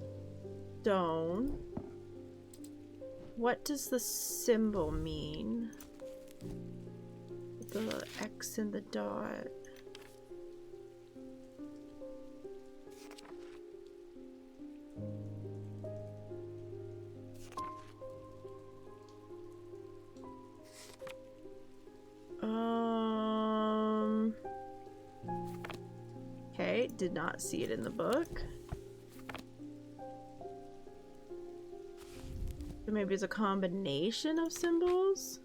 stone. What does the symbol mean? The X and the dot. Okay, did not see it in the book. So maybe it's a combination of symbols?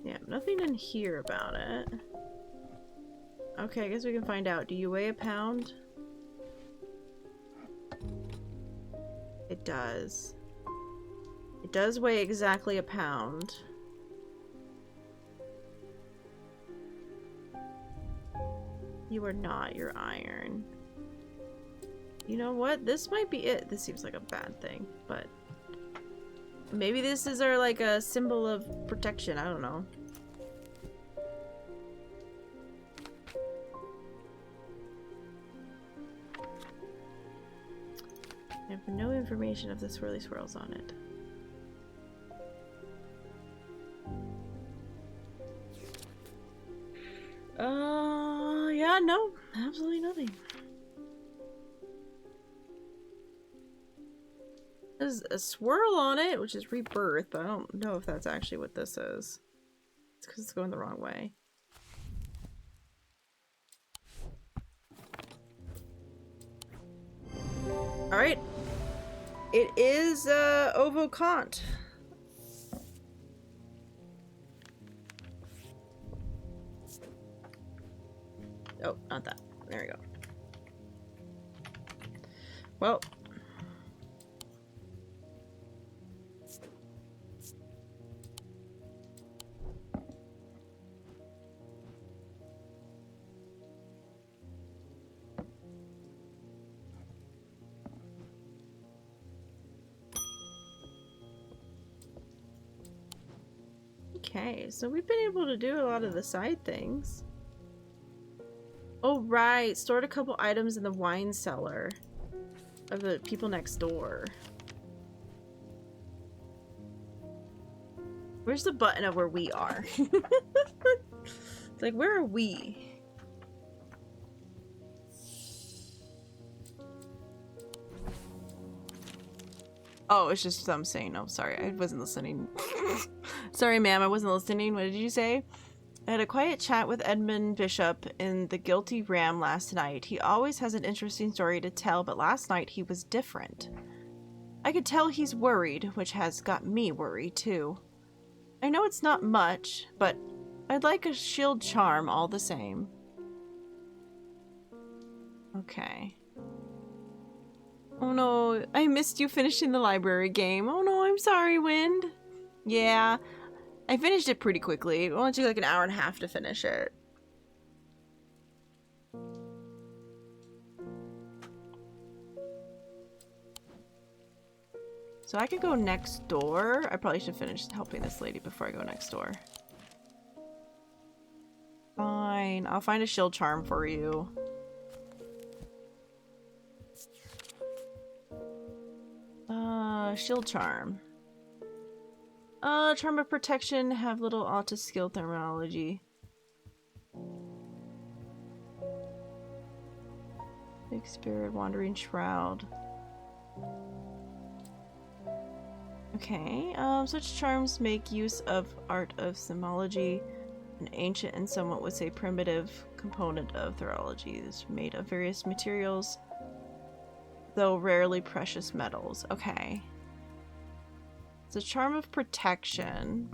Yeah, nothing in here about it. Okay, I guess we can find out. Do you weigh 1 pound? It does. It does weigh exactly 1 pound. You are not your iron. You know what? This might be it. This seems like a bad thing, but maybe this is our like a symbol of protection. I don't know. I have no information if the swirly swirls on it. Yeah, no, absolutely nothing. There's a swirl on it, which is rebirth, but I don't know if that's actually what this is. It's because it's going the wrong way. Alright. It is, Ovocant. Oh, not that. There we go. Well. Okay, so we've been able to do a lot of the side things. Oh, right. Stored a couple items in the wine cellar. of the people next door. Where's the button of where we are? Like, where are we? Oh, it's just them saying, no, sorry, I wasn't listening. Sorry, ma'am, I wasn't listening. What did you say? I had a quiet chat with Edmund Bishop in the Guilty Ram last night. He always has an interesting story to tell, but last night he was different. I could tell he's worried, which has got me worried too. I know it's not much, but I'd like a shield charm all the same. Okay. Oh no, I missed you finishing the library game. Oh no, I'm sorry, Wind. Yeah, I finished it pretty quickly. It only took like an hour and a half to finish it. So I could go next door. I probably should finish helping this lady before I go next door. Fine, I'll find a shield charm for you. Shield charm. Charm of protection, have little auto skill terminology. Big spirit, wandering shroud. Okay, such charms make use of art of symbology, an ancient and somewhat would say primitive component of thruology. It's made of various materials, though rarely precious metals. Okay. It's a charm of protection.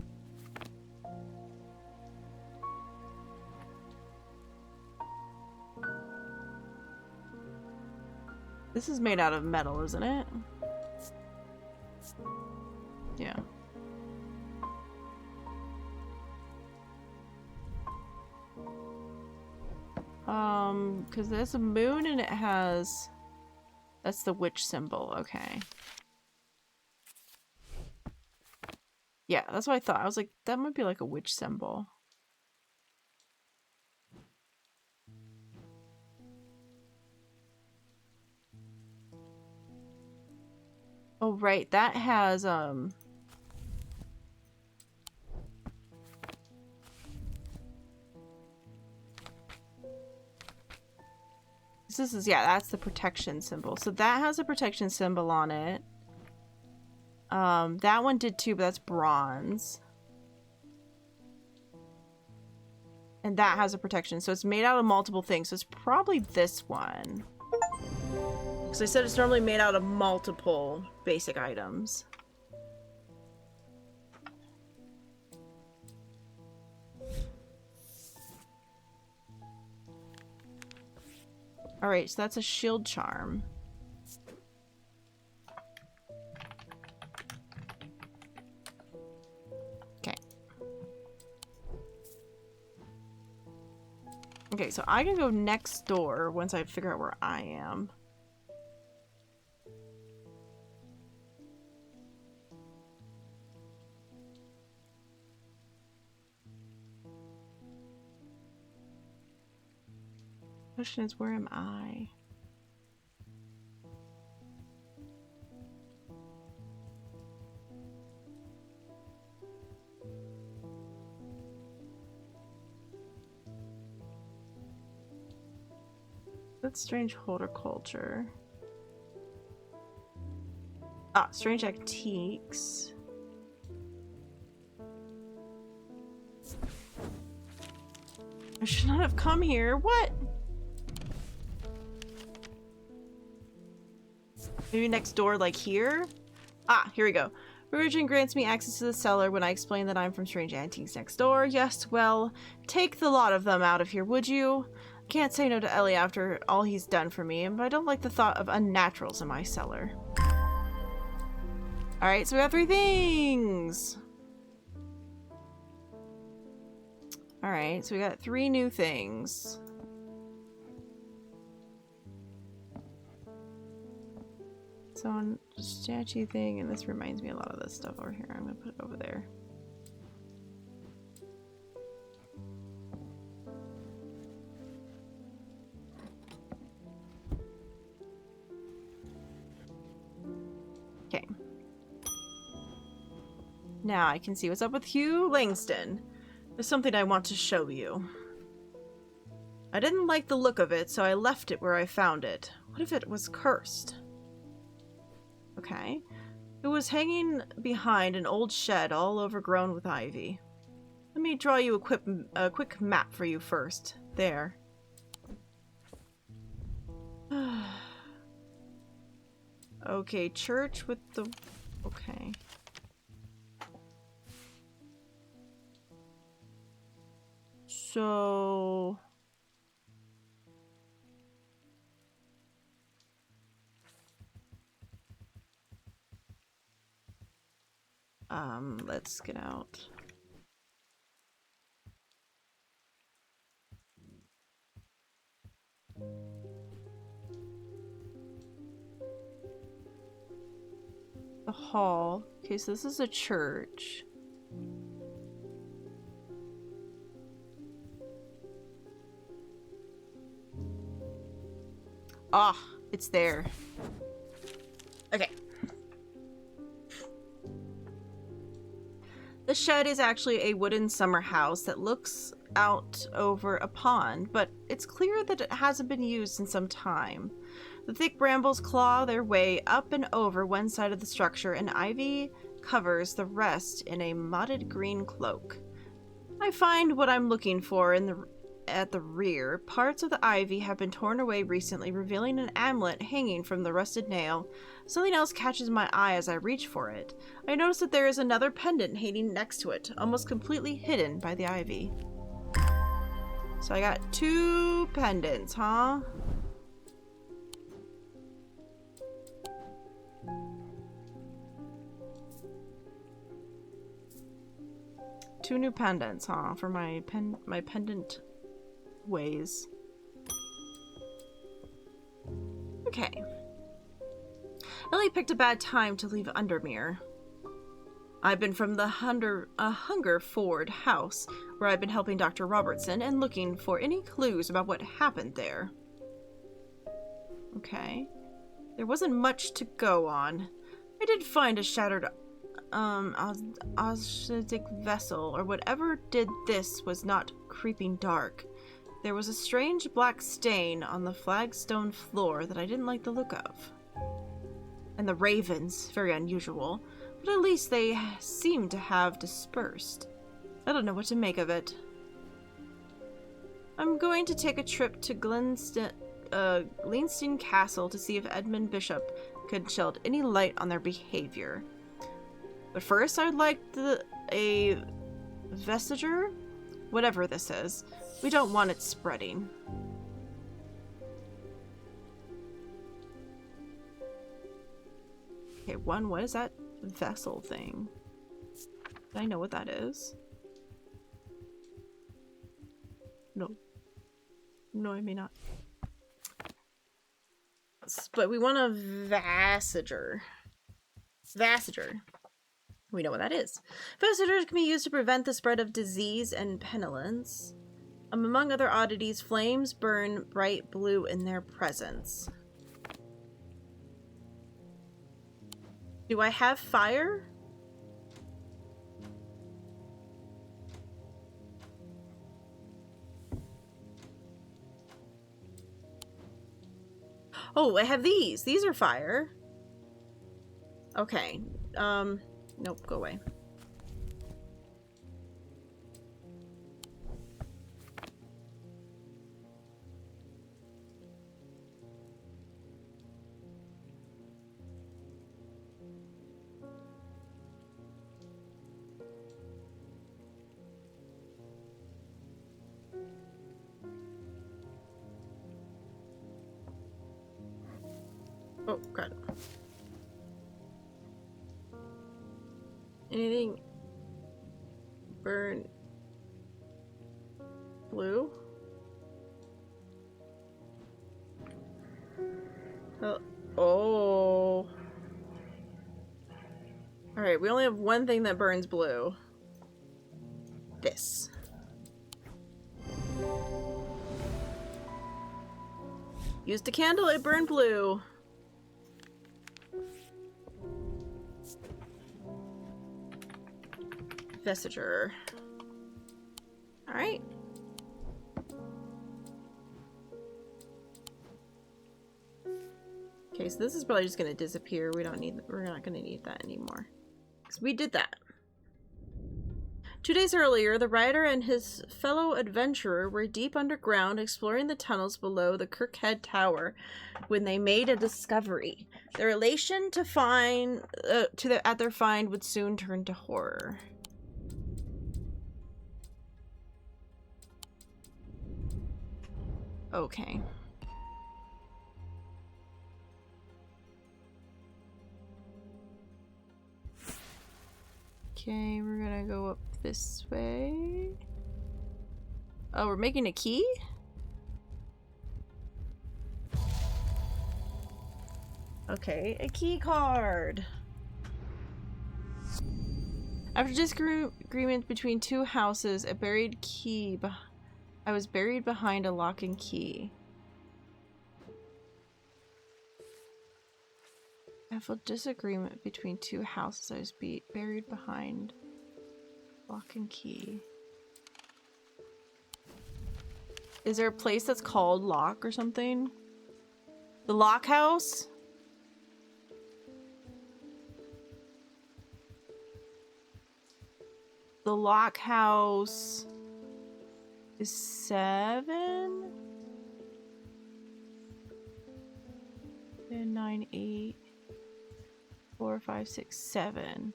This is made out of metal, isn't it? Yeah. Because there's a moon and it has... That's the witch symbol, okay. Yeah, that's what I thought. I was like, that might be like a witch symbol. Oh, right. That has, This is, yeah, that's the protection symbol. So that has a protection symbol on it. That one did too, but that's bronze. And that has a protection. So it's made out of multiple things. So it's probably this one. Because I said it's normally made out of multiple basic items. Alright, so that's a shield charm. Okay, so I can go next door once I figure out where I am. Question is, where am I? That's strange horticulture. Ah, strange antiques. I should not have come here. What? Maybe next door, like here? Ah, here we go. Religion grants me access to the cellar when I explain that I'm from Strange Antiques next door. Yes, well, take the lot of them out of here, would you? Can't say no to Ellie after all he's done for me, but I don't like the thought of unnaturals in my cellar. Alright, so we got 3 things! Alright, so we got 3 new things. So, statue thing, and this reminds me a lot of this stuff over here. I'm gonna put it over there. Now I can see what's up with Hugh Langston. There's something I want to show you. I didn't like the look of it, so I left it where I found it. What if it was cursed? Okay. It was hanging behind an old shed all overgrown with ivy. Let me draw you a quick map for you first. There. Okay, church with the... Okay. So... let's get out. The hall. Okay, so this is a church. Ah, it's there. Okay. The shed is actually a wooden summer house that looks out over a pond, but it's clear that it hasn't been used in some time. The thick brambles claw their way up and over one side of the structure, and ivy covers the rest in a mottled green cloak. I find what I'm looking for at the rear. Parts of the ivy have been torn away recently, revealing an amulet hanging from the rusted nail. Something else catches my eye as I reach for it. I notice that there is another pendant hanging next to it, almost completely hidden by the ivy. So I got 2 pendants, huh? Two new pendants, huh? For my pendant ways. Okay. Ellie picked a bad time to leave Undermere. I've been from the Hungerford house, where I've been helping Dr. Robertson and looking for any clues about what happened there. Okay. There wasn't much to go on. I did find a shattered oscillatic vessel, or whatever did this was not creeping dark. There was a strange black stain on the flagstone floor that I didn't like the look of. And the ravens, very unusual, but at least they seem to have dispersed. I don't know what to make of it. I'm going to take a trip to Glenstein Castle to see if Edmund Bishop could shed any light on their behavior. But first, I'd like a vestiger, whatever this is. We don't want it spreading. Okay, what is that vessel thing? Do I know what that is? No. No, I may not. But we want a Vasiger. Vasiger. We know what that is. Vastigers can be used to prevent the spread of disease and pestilence. Among other oddities, flames burn bright blue in their presence. Do I have fire? Oh, I have these. These are fire. Okay. Nope, go away. Oh, God. Anything burn blue? Oh. Alright, we only have one thing that burns blue. This. Used a candle, it burned blue. Vestiger. Alright. Okay, so this is probably just gonna disappear. We're not gonna need that anymore. Because we did that. 2 days earlier, the writer and his fellow adventurer were deep underground exploring the tunnels below the Kirkhead Tower when they made a discovery. Their elation at their find would soon turn to horror. Okay. Okay, we're gonna go up this way. Oh, we're making a key? Okay, a key card. After disagreement between two houses, I was buried behind a lock and key. After disagreement between two houses, I was buried behind lock and key. Is there a place that's called Lock or something? The Lock House? The Lock House is 7? 10, 9, 8, 4, 5, 6, 7.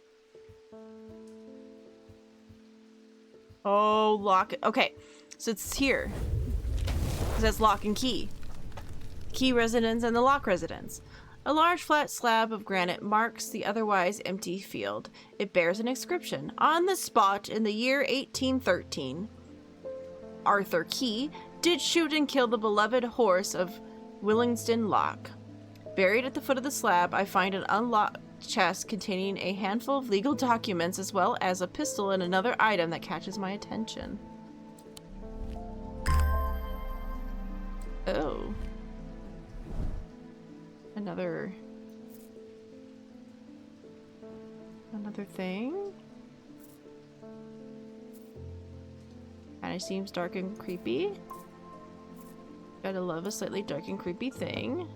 Oh, lock. Okay, so it's here. Because that's lock and key. Key residence and the lock residence. A large flat slab of granite marks the otherwise empty field. It bears an inscription. On the spot in the year 1813, Arthur Key did shoot and kill the beloved horse of Willingston Lock. Buried at the foot of the slab, I find an unlocked chest containing a handful of legal documents as well as a pistol and another item that catches my attention. Oh. Another thing? Kinda seems dark and creepy. Gotta love a slightly dark and creepy thing.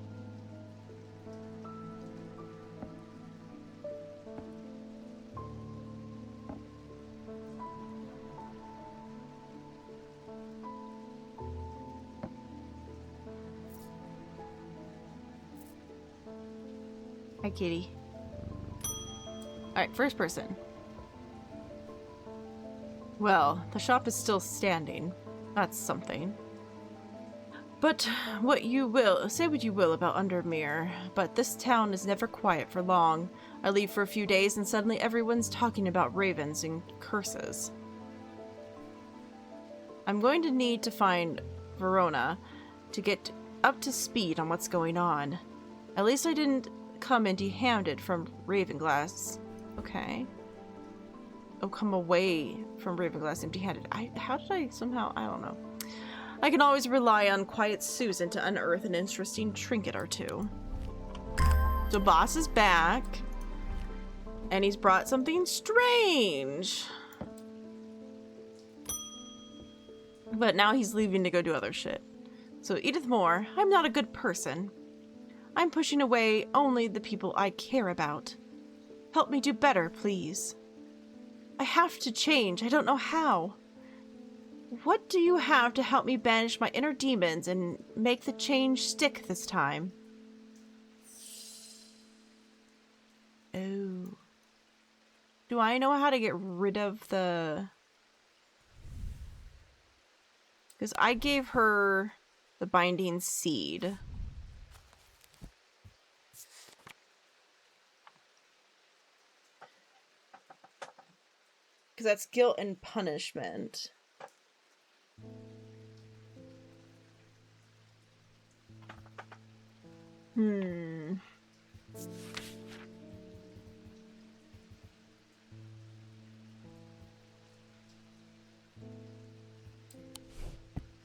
Hi, kitty. Alright, first person. Well, the shop is still standing. That's something. But say what you will about Undermere, but this town is never quiet for long. I leave for a few days and suddenly everyone's talking about ravens and curses. I'm going to need to find Verona to get up to speed on what's going on. At least I didn't come empty-handed from Ravenglass. Okay. Oh, come away from Ravenglass empty-handed. How did I somehow... I don't know. I can always rely on Quiet Susan to unearth an interesting trinket or two. So boss is back. And he's brought something strange. But now he's leaving to go do other shit. So Edith Moore, I'm not a good person. I'm pushing away only the people I care about. Help me do better, please. I have to change. I don't know how. What do you have to help me banish my inner demons and make the change stick this time? Oh. Do I know how to get rid of the... Because I gave her the binding seed. Because that's guilt and punishment.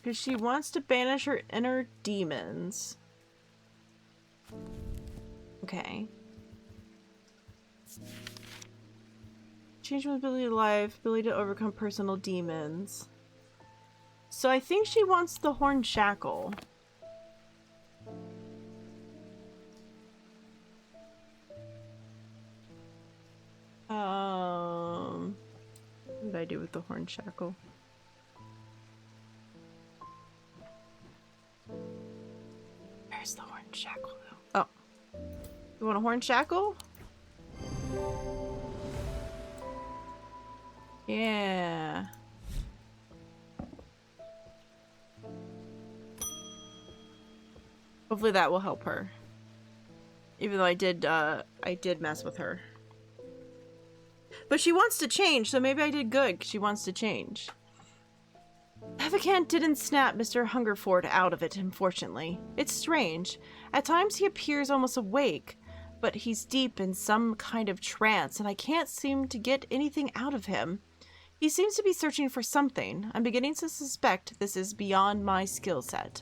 Because she wants to banish her inner demons. Okay. Change my ability to life, ability to overcome personal demons. So I think she wants the horn shackle. What did I do with the horn shackle? Where's the horn shackle though? Oh. You want a horn shackle? Yeah. Hopefully that will help her. Even though I did mess with her. But she wants to change, so maybe I did good, 'cause she wants to change. Evacant didn't snap Mr. Hungerford out of it, unfortunately. It's strange. At times he appears almost awake, but he's deep in some kind of trance, and I can't seem to get anything out of him. He seems to be searching for something. I'm beginning to suspect this is beyond my skill set.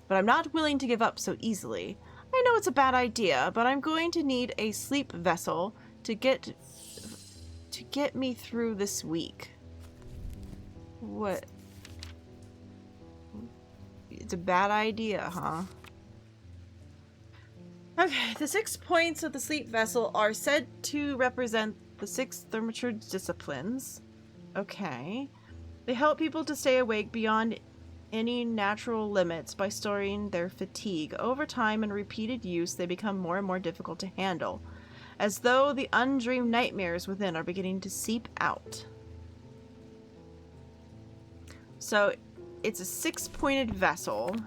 But I'm not willing to give up so easily. I know it's a bad idea, but I'm going to need a sleep vessel to get me through this week. What? It's a bad idea, huh? Okay, the 6 points of the sleep vessel are said to represent the 6 thaumaturge disciplines. Okay. They help people to stay awake beyond any natural limits by storing their fatigue. Over time and repeated use, they become more and more difficult to handle, as though the undreamed nightmares within are beginning to seep out. So, it's a 6-pointed vessel.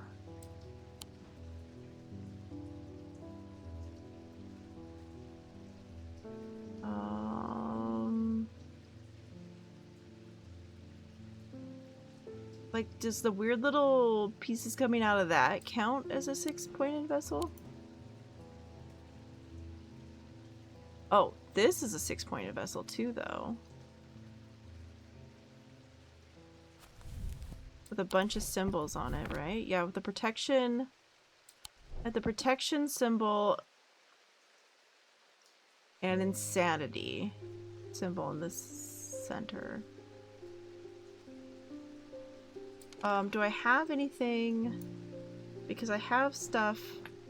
Like, does the weird little pieces coming out of that count as a 6-pointed vessel? Oh, this is a 6-pointed vessel too, though. With a bunch of symbols on it, right? Yeah, with the protection... At the protection symbol... and insanity symbol in the center. Do I have anything? Because I have stuff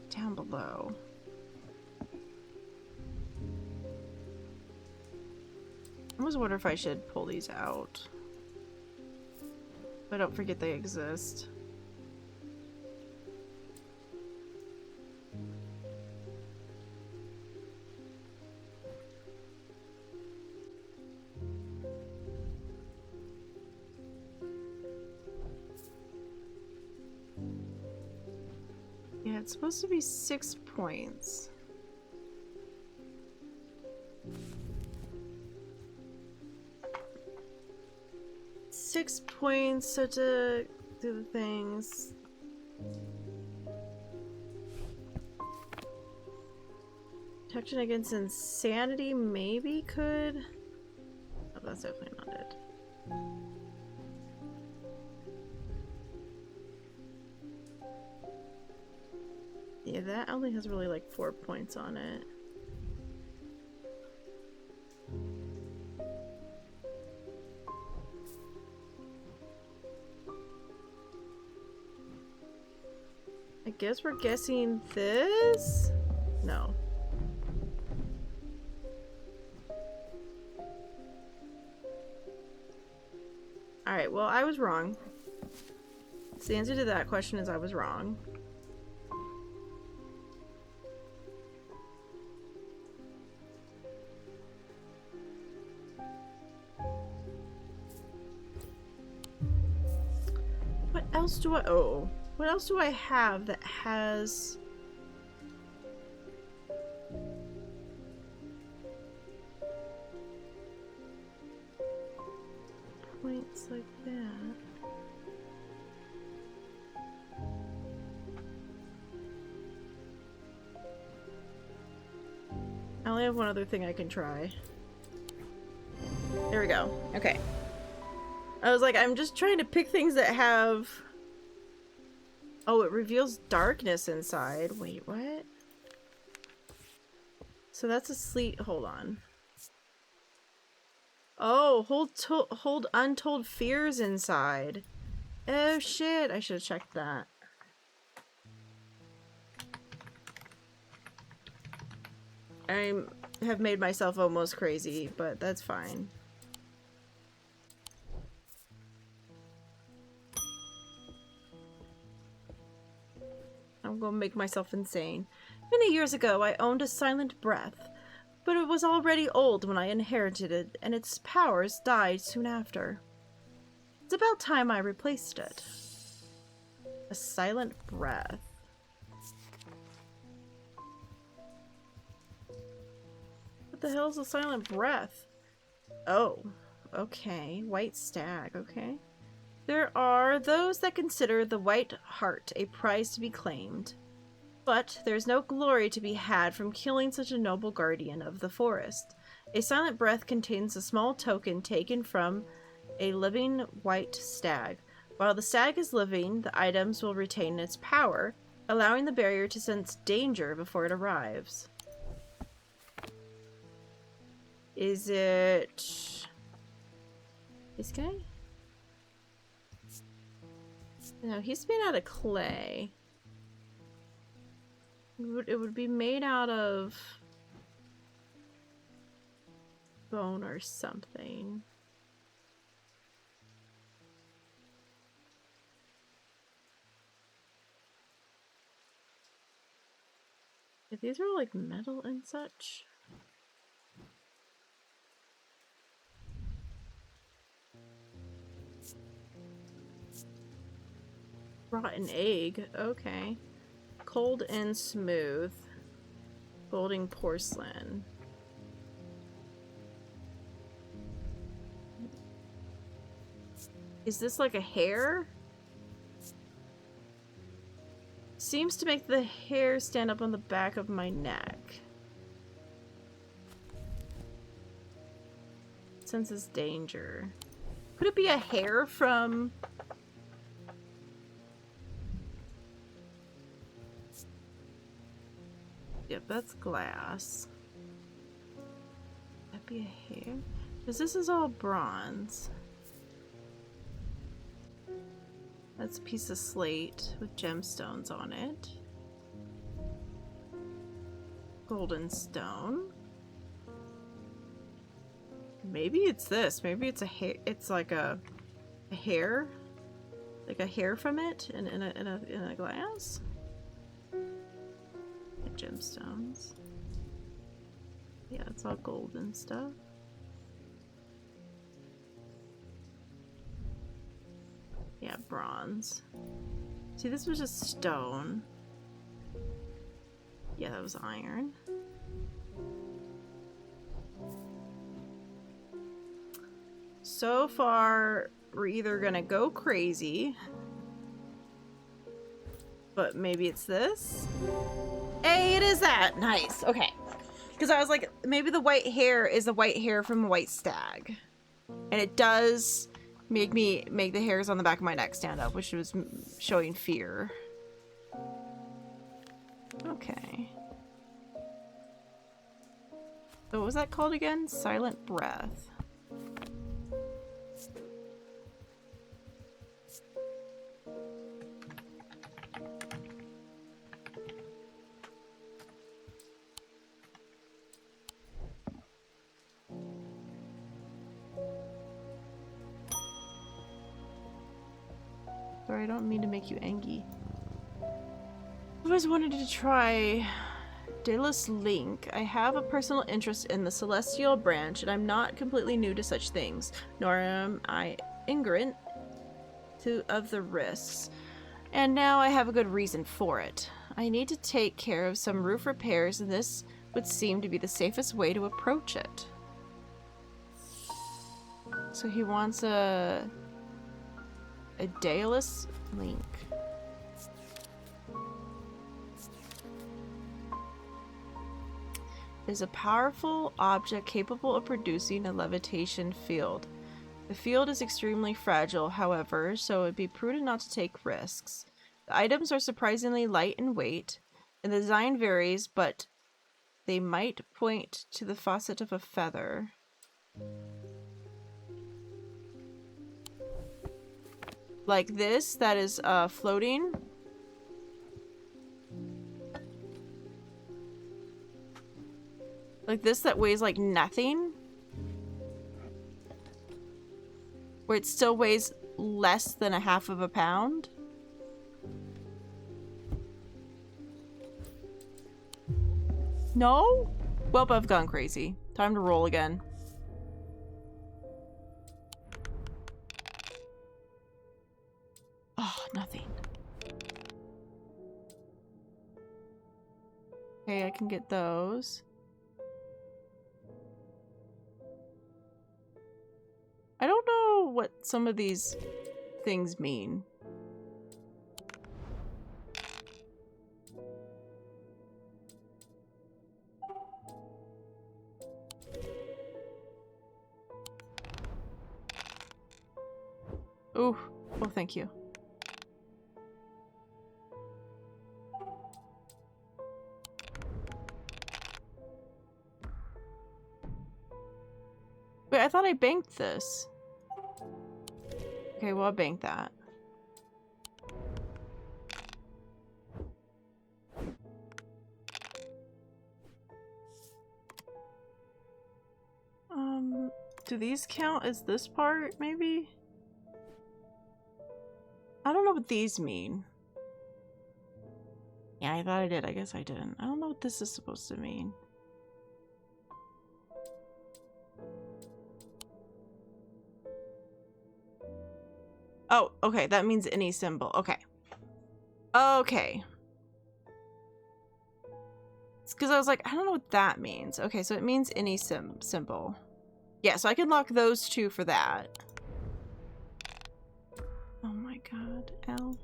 down below. I almost wonder if I should pull these out. But don't forget they exist. Yeah, it's supposed to be 6 points. Six points, so to do the things. Protection against insanity maybe could. Oh, that's definitely not it. Yeah, that only has really like 4 points on it. I guess we're guessing this? No. Alright, well, I was wrong. So the answer to that question is I was wrong. What else do I... Oh. What else do I have that has... points like that? I only have one other thing I can try. There we go. Okay. I was like, I'm just trying to pick things that have... Oh, it reveals darkness inside. Wait, what? So that's a sleep... Hold on. Oh, hold untold fears inside. Oh shit, I should have checked that. I have made myself almost crazy, but that's fine. I'm gonna make myself insane. Many years ago, I owned a silent breath, but it was already old when I inherited it, and its powers died soon after. It's about time I replaced it. A silent breath. What the hell is a silent breath? Oh, okay. White stag, okay. There are those that consider the white heart a prize to be claimed. But there's no glory to be had from killing such a noble guardian of the forest. A silent breath contains a small token taken from a living white stag. While the stag is living, the items will retain its power, allowing the barrier to sense danger before it arrives. Is it this guy? No, he's made out of clay. It would be made out of bone or something. If these are like metal and such. Rotten egg, okay. Cold and smooth. Golden porcelain. Is this like a hair? Seems to make the hair stand up on the back of my neck. Senses danger. Could it be a hair from... Yep, that's glass. Could that be a hair? Because this is all bronze. That's a piece of slate with gemstones on it. Golden stone. Maybe it's this. Maybe it's a hair. It's like a hair, like a hair from it, in a glass. Gemstones. Yeah, it's all golden stuff. Yeah, bronze. See, this was just stone. Yeah, that was iron. So far, we're either gonna go crazy, but maybe it's this. Hey, it is that! Nice. Okay. Because I was like, maybe the white hair is the white hair from a white stag. And it does make the hairs on the back of my neck stand up, which was showing fear. Okay. So what was that called again? Silent breath. Sorry, I don't mean to make you angry. I've always wanted to try Delos Link. I have a personal interest in the celestial branch, and I'm not completely new to such things, nor am I ignorant of the risks. And now I have a good reason for it. I need to take care of some roof repairs, and this would seem to be the safest way to approach it. So he wants a Delos Link. Is a powerful object capable of producing a levitation field. The field is extremely fragile, however, so it'd be prudent not to take risks. The items are surprisingly light in weight, and the design varies, but they might point to the facet of a feather. like this that is floating. Like this that weighs like nothing. Where it still weighs less than a half of a pound. No? Well, I've gone crazy. Time to roll again. Oh, nothing. Okay, I can get those. I don't know what some of these things mean. Ooh, well, thank you. Wait, I thought I banked this. Okay, well, I'll bank that. Do these count as this part, maybe? I don't know what these mean. Yeah, I thought I did. I guess I didn't. I don't know what this is supposed to mean. Oh, okay. That means any symbol. Okay. Okay. It's because I was like, I don't know what that means. Okay, so it means any symbol. Yeah, so I can lock those two for that. Oh my god, L.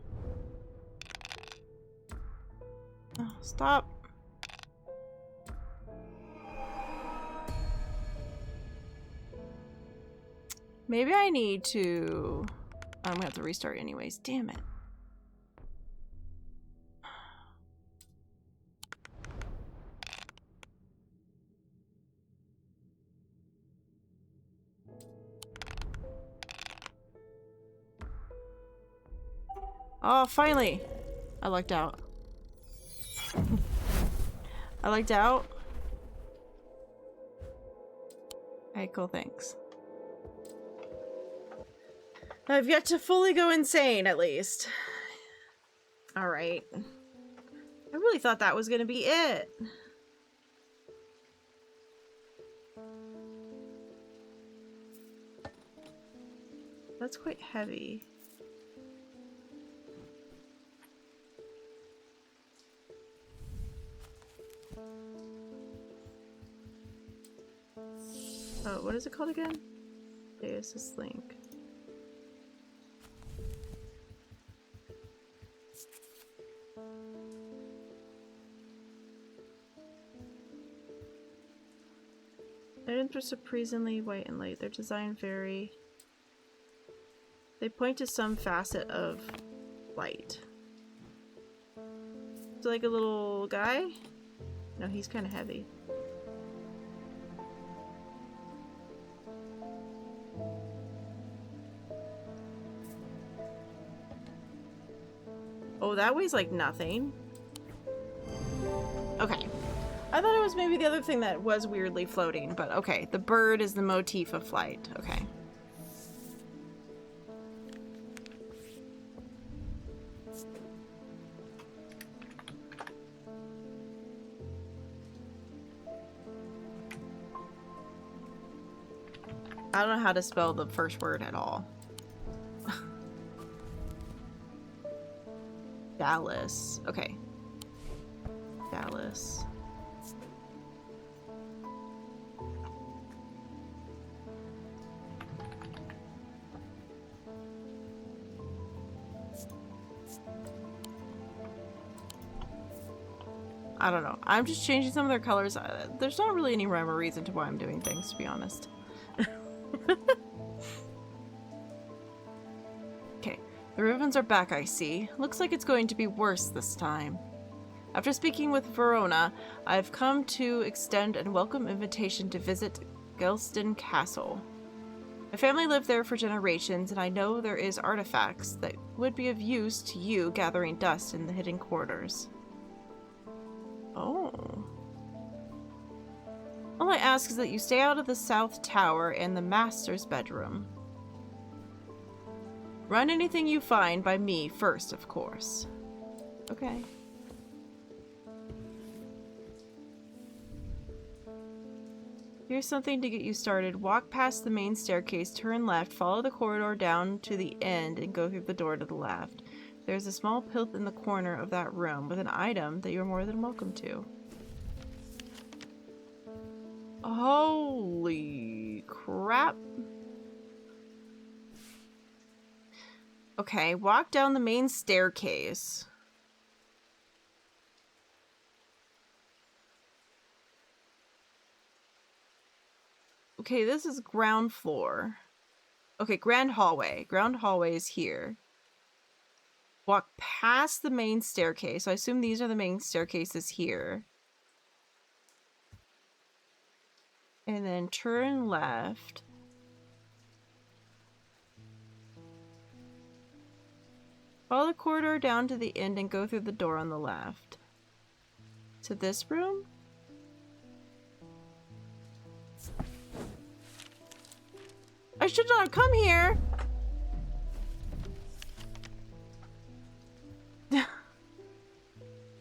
Oh, stop. Maybe I need to... I'm gonna have to restart anyways. Damn it. Oh, finally! I lucked out. I lucked out. Okay, cool, thanks. I've yet to fully go insane, at least. Alright. I really thought that was gonna be it. That's quite heavy. Oh, what is it called again? Deus Link. Items are surprisingly white and light. Their design vary. They point to some facet of light. So like a little guy? No, he's kind of heavy. Oh, that weighs like nothing. Okay. I thought it was maybe the other thing that was weirdly floating, but okay. The bird is the motif of flight. Okay. I don't know how to spell the first word at all. Dallas. Okay. Dallas. I don't know. I'm just changing some of their colors. There's not really any rhyme or reason to why I'm doing things, to be honest. Okay. The ribbons are back, I see. Looks like it's going to be worse this time. After speaking with Verona, I've come to extend a welcome invitation to visit Gelston Castle. My family lived there for generations, and I know there is artifacts that would be of use to you gathering dust in the hidden quarters. Oh. All I ask is that you stay out of the South Tower and the Master's bedroom. Run anything you find by me first, of course. Okay. Here's something to get you started. Walk past the main staircase, turn left, follow the corridor down to the end, and go through the door to the left. There's a small pillp in the corner of that room with an item that you're more than welcome to. Holy crap. Okay, walk down the main staircase. Okay, this is ground floor. Okay, grand hallway. Ground hallway is here. Walk past the main staircase. So I assume these are the main staircases here. And then turn left. Follow the corridor down to the end and go through the door on the left. To this room? I should not come here!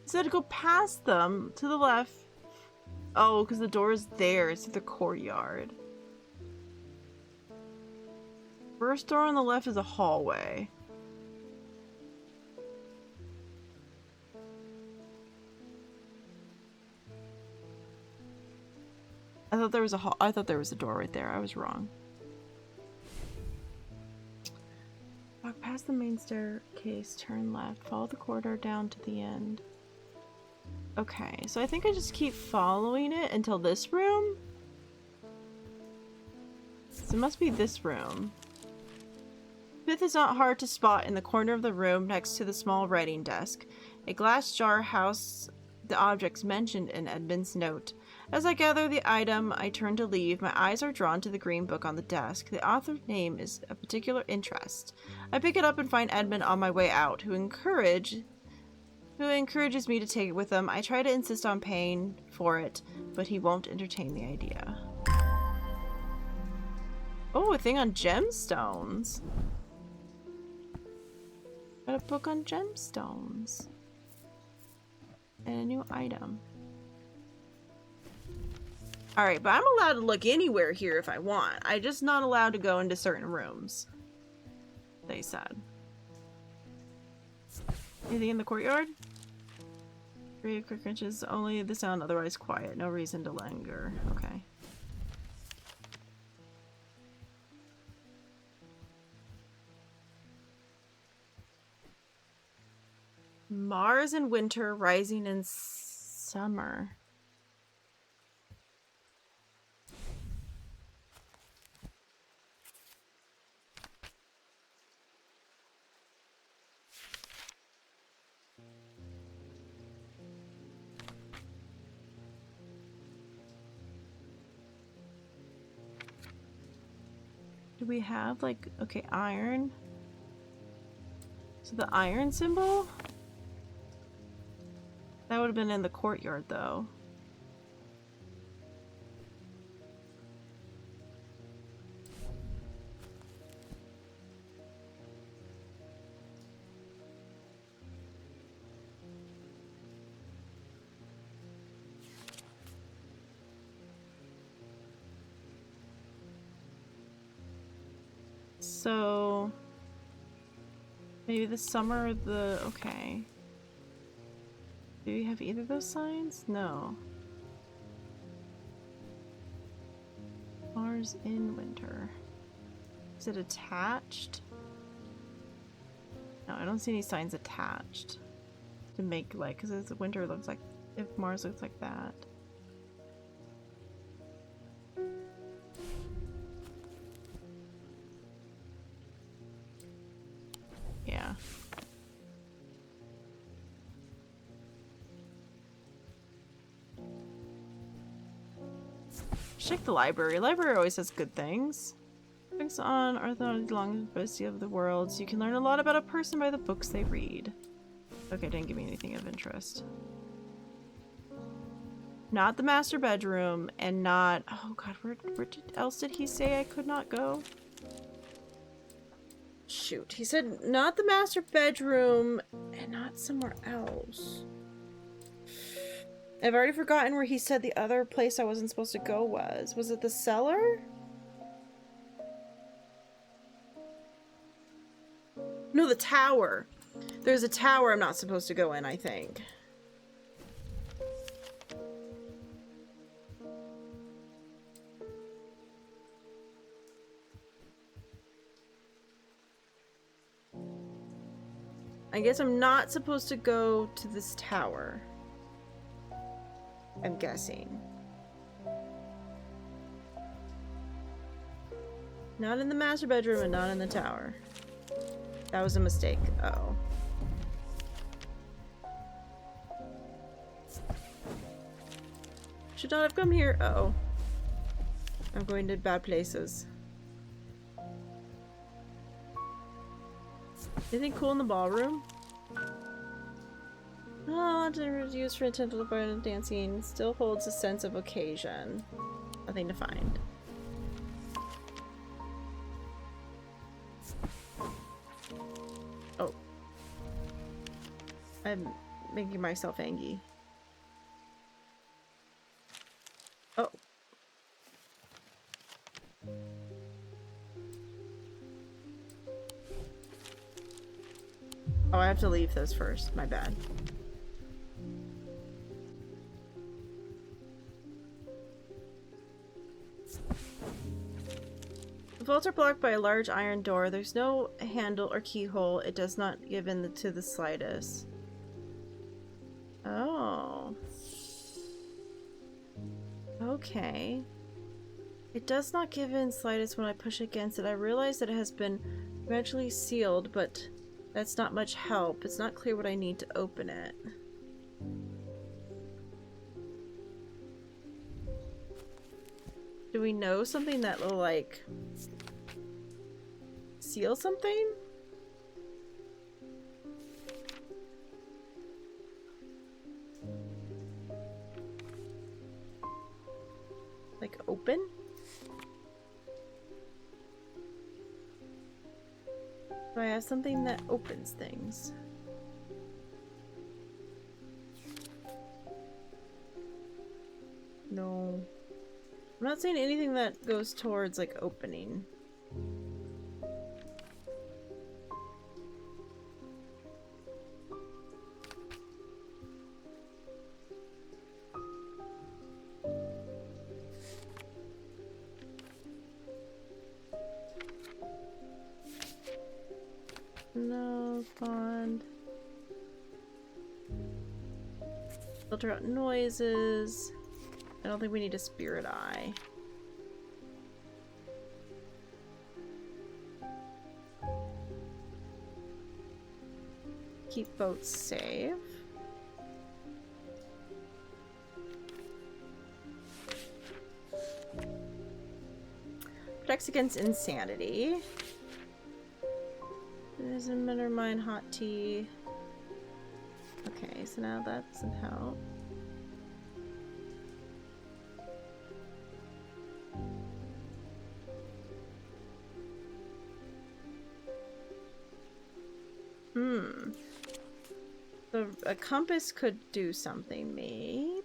Said to go past them to the left. Oh, because the door is there. It's the courtyard. First door on the left is a hallway. I thought there was a door right there. I was wrong. Walk past the main staircase, turn left, follow the corridor down to the end. Okay, so I think I just keep following it until this room? So it must be this room. Fifth is not hard to spot in the corner of the room next to the small writing desk. A glass jar houses the objects mentioned in Edmund's note. As I gather the item, I turn to leave. My eyes are drawn to the green book on the desk. The author's name is of particular interest. I pick it up and find Edmund on my way out, who encourages me to take it with him. I try to insist on paying for it, but he won't entertain the idea. Oh, a thing on gemstones. Got a book on gemstones. And a new item. Alright, but I'm allowed to look anywhere here if I want. I'm just not allowed to go into certain rooms. They said. Anything in the courtyard? 3 quick wrenches, only the sound, otherwise quiet. No reason to linger. Okay. Mars in winter, rising in summer. Do we have like, okay, iron? So the iron symbol? That would have been in the courtyard, though. So maybe the summer, okay. Do you have either of those signs? No. Mars in winter. Is it attached? No, I don't see any signs attached. To make like, because the winter looks like, if Mars looks like that. Yeah. Check the library. Library always has good things. I topics on orthodontology along the of the world, so you can learn a lot about a person by the books they read. Okay, didn't give me anything of interest. Not the master bedroom, and not... Oh god, where else did he say I could not go? Shoot, he said not the master bedroom, and not somewhere else. I've already forgotten where he said the other place I wasn't supposed to go was. Was it the cellar? No, the tower. There's a tower I'm not supposed to go in, I think. I guess I'm not supposed to go to this tower. I'm guessing. Not in the master bedroom and not in the tower. That was a mistake. Uh-oh. Should not have come here. Uh-oh. I'm going to bad places. Anything cool in the ballroom? Oh, dinner was used for intentional dancing. Still holds a sense of occasion. Nothing to find. Oh. I'm making myself angry. Oh. Oh, I have to leave those first. My bad. The vaults are blocked by a large iron door. There's no handle or keyhole. It does not give in to the slightest. Oh. Okay. It does not give in slightest when I push against it. I realize that it has been gradually sealed, but that's not much help. It's not clear what I need to open it. Do we know something that will, like, seal something? Like, open? Do I have something that opens things? No. I'm not seeing anything that goes towards, like, opening. No, fond. Filter out noises. I don't think we need a spirit eye. Keep boats safe. Protects against insanity. There's a Mindermine hot tea. Okay, so now that doesn't help. So a compass could do something, maybe?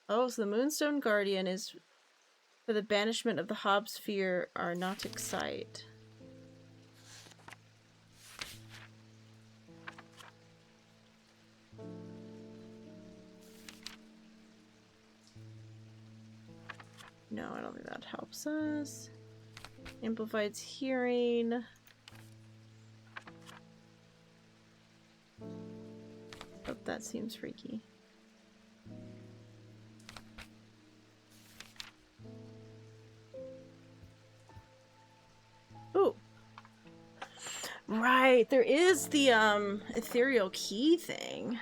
Oh, so the Moonstone Guardian is for the banishment of the Hobbs fear are not excite. No, I don't think that helps us. Amplifies hearing. Oh, that seems freaky. Ooh. Right, there is the ethereal key thing.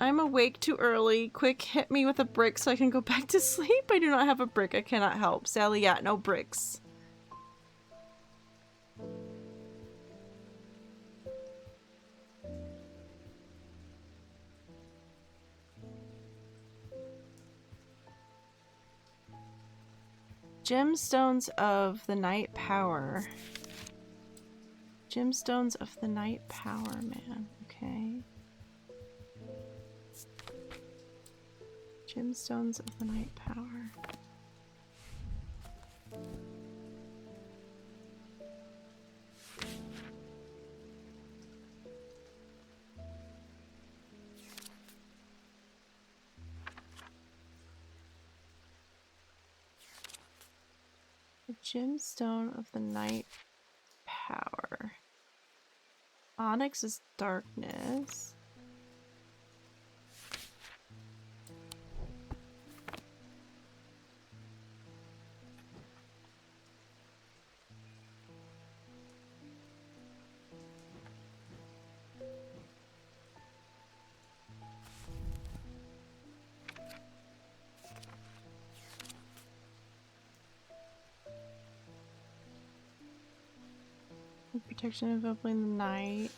I'm awake too early. Quick, hit me with a brick so I can go back to sleep. I do not have a brick. I cannot help. Sally, yeah, no bricks. Gemstones of the Night Power. Gemstones of the Night Power, man. Okay. Gemstones of the Night Power. The Gemstone of the Night Power. Onyx is darkness. Protection enveloping the night.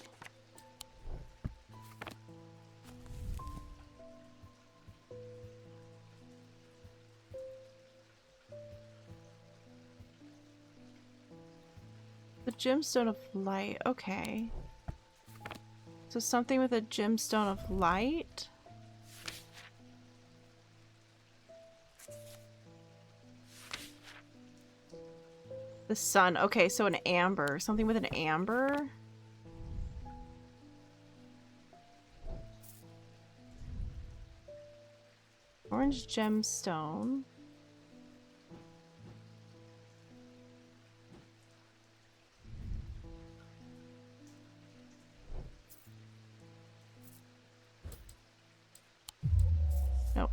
The gemstone of light. Okay. So something with a gemstone of light? The sun. Okay, so an amber. Something with an amber? Orange gemstone. Nope.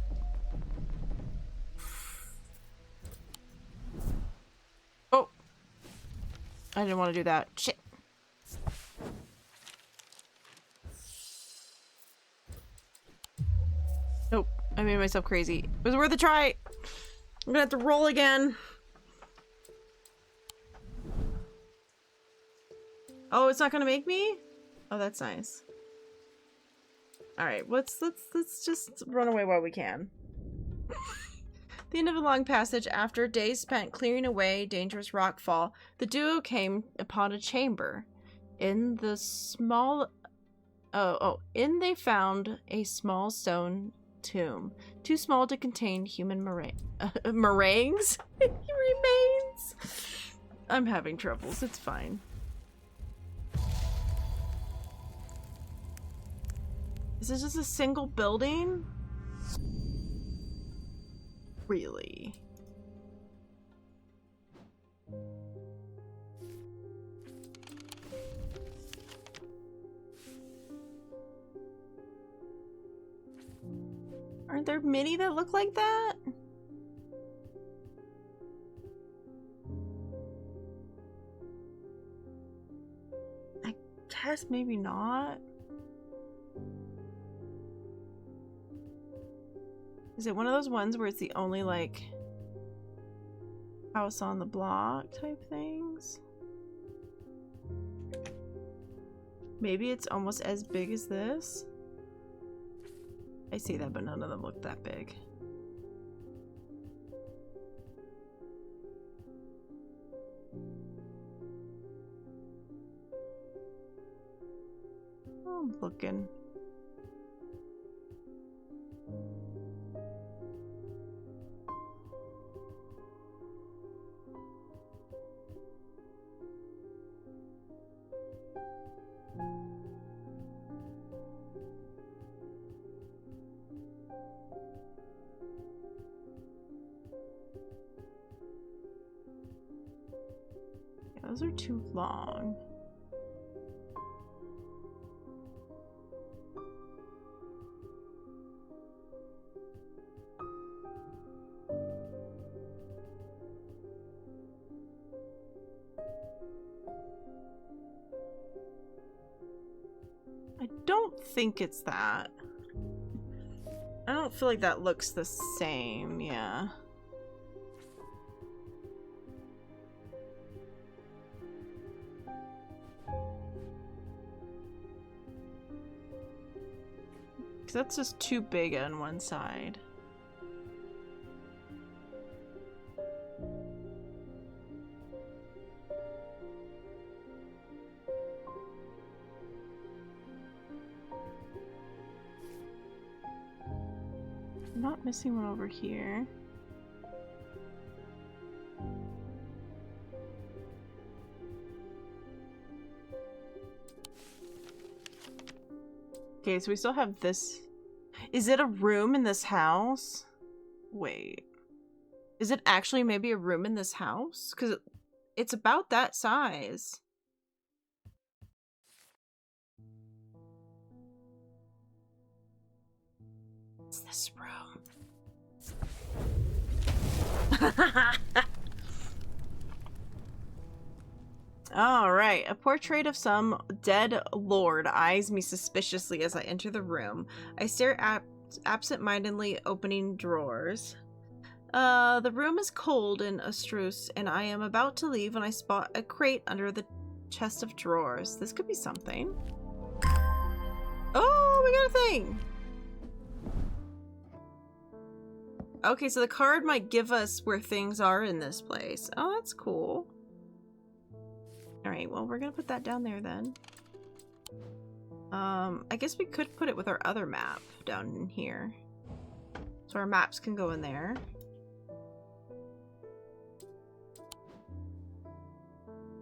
Oh! I didn't want to do that. Shit. Nope. I made myself crazy. It was worth a try! I'm gonna have to roll again. Oh, it's not gonna make me? Oh, that's nice. Alright, let's just run away while we can. The end of a long passage, after days spent clearing away dangerous rockfall, the duo came upon a chamber. In the small... in they found a small stone tomb, too small to contain human meringues? Remains? I'm having troubles, it's fine. Is this just a single building? Really? Aren't there many that look like that? I guess maybe not. Is it one of those ones where it's the only, like, house on the block type things? Maybe it's almost as big as this? I see that, but none of them look that big. Oh, I'm looking. Those are too long. I don't think it's that. don't feel like that looks the same, yeah. Because that's just too big on one side. I'm not missing one over here. Okay, so we still have this. Is it a room in this house? Wait. Is it actually maybe a room in this house? Because it's about that size. It's this room. Alright, a portrait of some dead lord eyes me suspiciously as I enter the room. I stare at absent-mindedly opening drawers. The room is cold and abstruse, and I am about to leave when I spot a crate under the chest of drawers. This could be something. Oh, we got a thing! Okay, so the card might give us where things are in this place. Oh, that's cool. Alright, well, we're gonna put that down there then. I guess we could put it with our other map down in here. So our maps can go in there.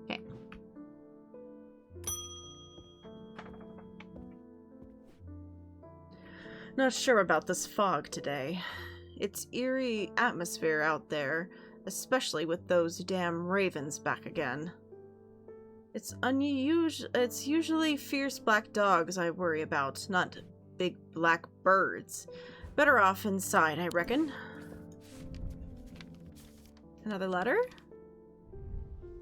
Okay. Not sure about this fog today. It's eerie atmosphere out there, especially with those damn ravens back again. It's usually fierce black dogs I worry about, not big black birds. Better off inside, I reckon. Another letter?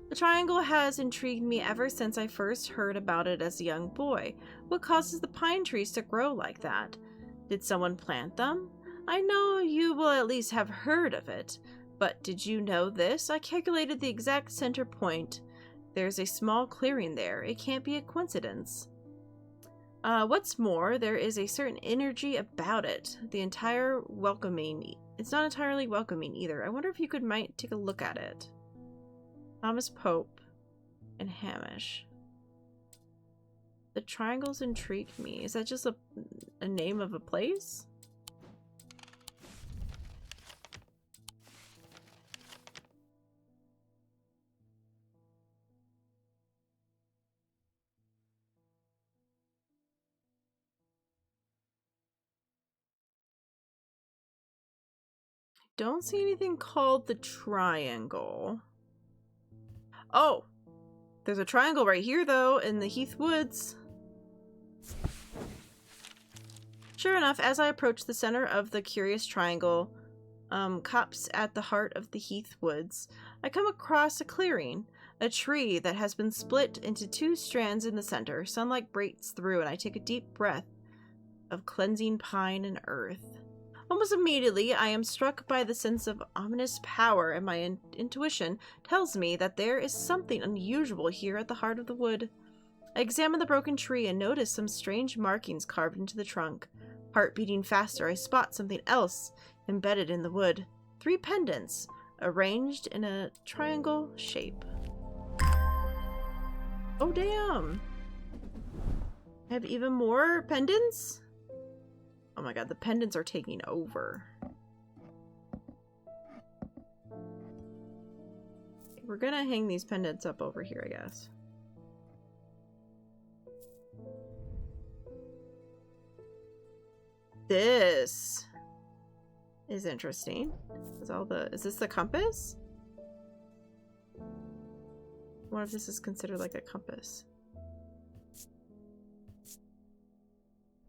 The triangle has intrigued me ever since I first heard about it as a young boy. What causes the pine trees to grow like that? Did someone plant them? I know you will at least have heard of it, but did you know this? I calculated the exact center point. There's a small clearing there. It can't be a coincidence. What's more, there is a certain energy about it. It's not entirely welcoming either. I wonder if you might take a look at it. Thomas Pope and Hamish. The triangles intrigue me. Is that just a name of a place? Don't see anything called the triangle. Oh! There's a triangle right here, though, in the Heath Woods. Sure enough, as I approach the center of the curious triangle, cups at the heart of the Heath Woods, I come across a clearing, a tree that has been split into two strands in the center. Sunlight breaks through, and I take a deep breath of cleansing pine and earth. Almost immediately, I am struck by the sense of ominous power, and my intuition tells me that there is something unusual here at the heart of the wood. I examine the broken tree and notice some strange markings carved into the trunk. Heart beating faster, I spot something else embedded in the wood. 3 pendants, arranged in a triangle shape. Oh, damn! I have even more pendants? Oh my god, the pendants are taking over. We're gonna hang these pendants up over here, I guess. This is interesting. Is this the compass? What if this is considered like a compass?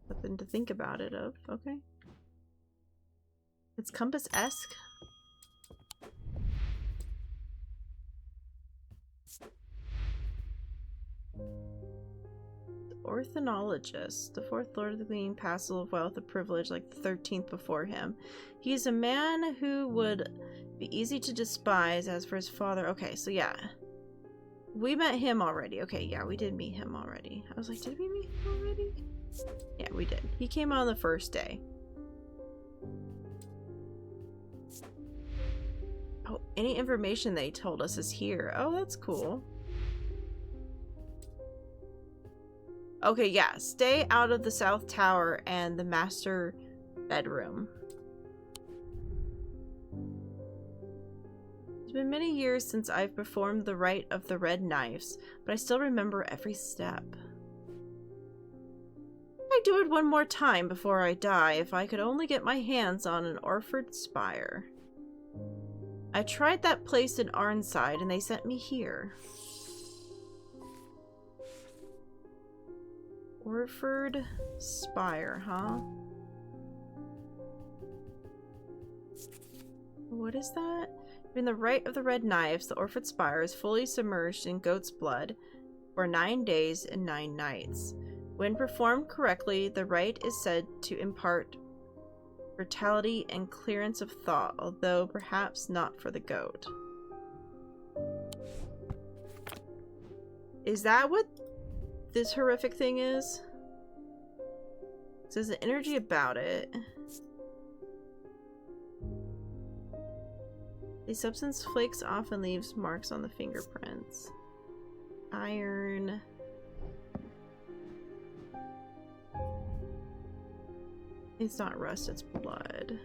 Something to think about it of, okay. It's compass-esque. Ornithologist, the fourth lord of the Gleaming Castle of Wealth of Privilege, like the 13th before him. He is a man who would be easy to despise as for his father. Okay, so yeah. We met him already. Okay, yeah, we did meet him already. I was like, did we meet him already? Yeah, we did. He came on the first day. Oh, any information they told us is here. Oh, that's cool. Okay, yeah. Stay out of the South Tower and the master bedroom. It's been many years since I've performed the rite of the red knives, but I still remember every step. I'd do it one more time before I die if I could only get my hands on an Orford spire. I tried that place in Arnside and they sent me here. Orford spire, huh? What is that? In the rite of the red knives, the Orford spire is fully submerged in goat's blood for 9 days and 9 nights. When performed correctly, the rite is said to impart vitality and clearance of thought, although perhaps not for the goat. Is that what this horrific thing is? It says the energy about it. The substance flakes off and leaves marks on the fingerprints. Iron. It's not rust, it's blood.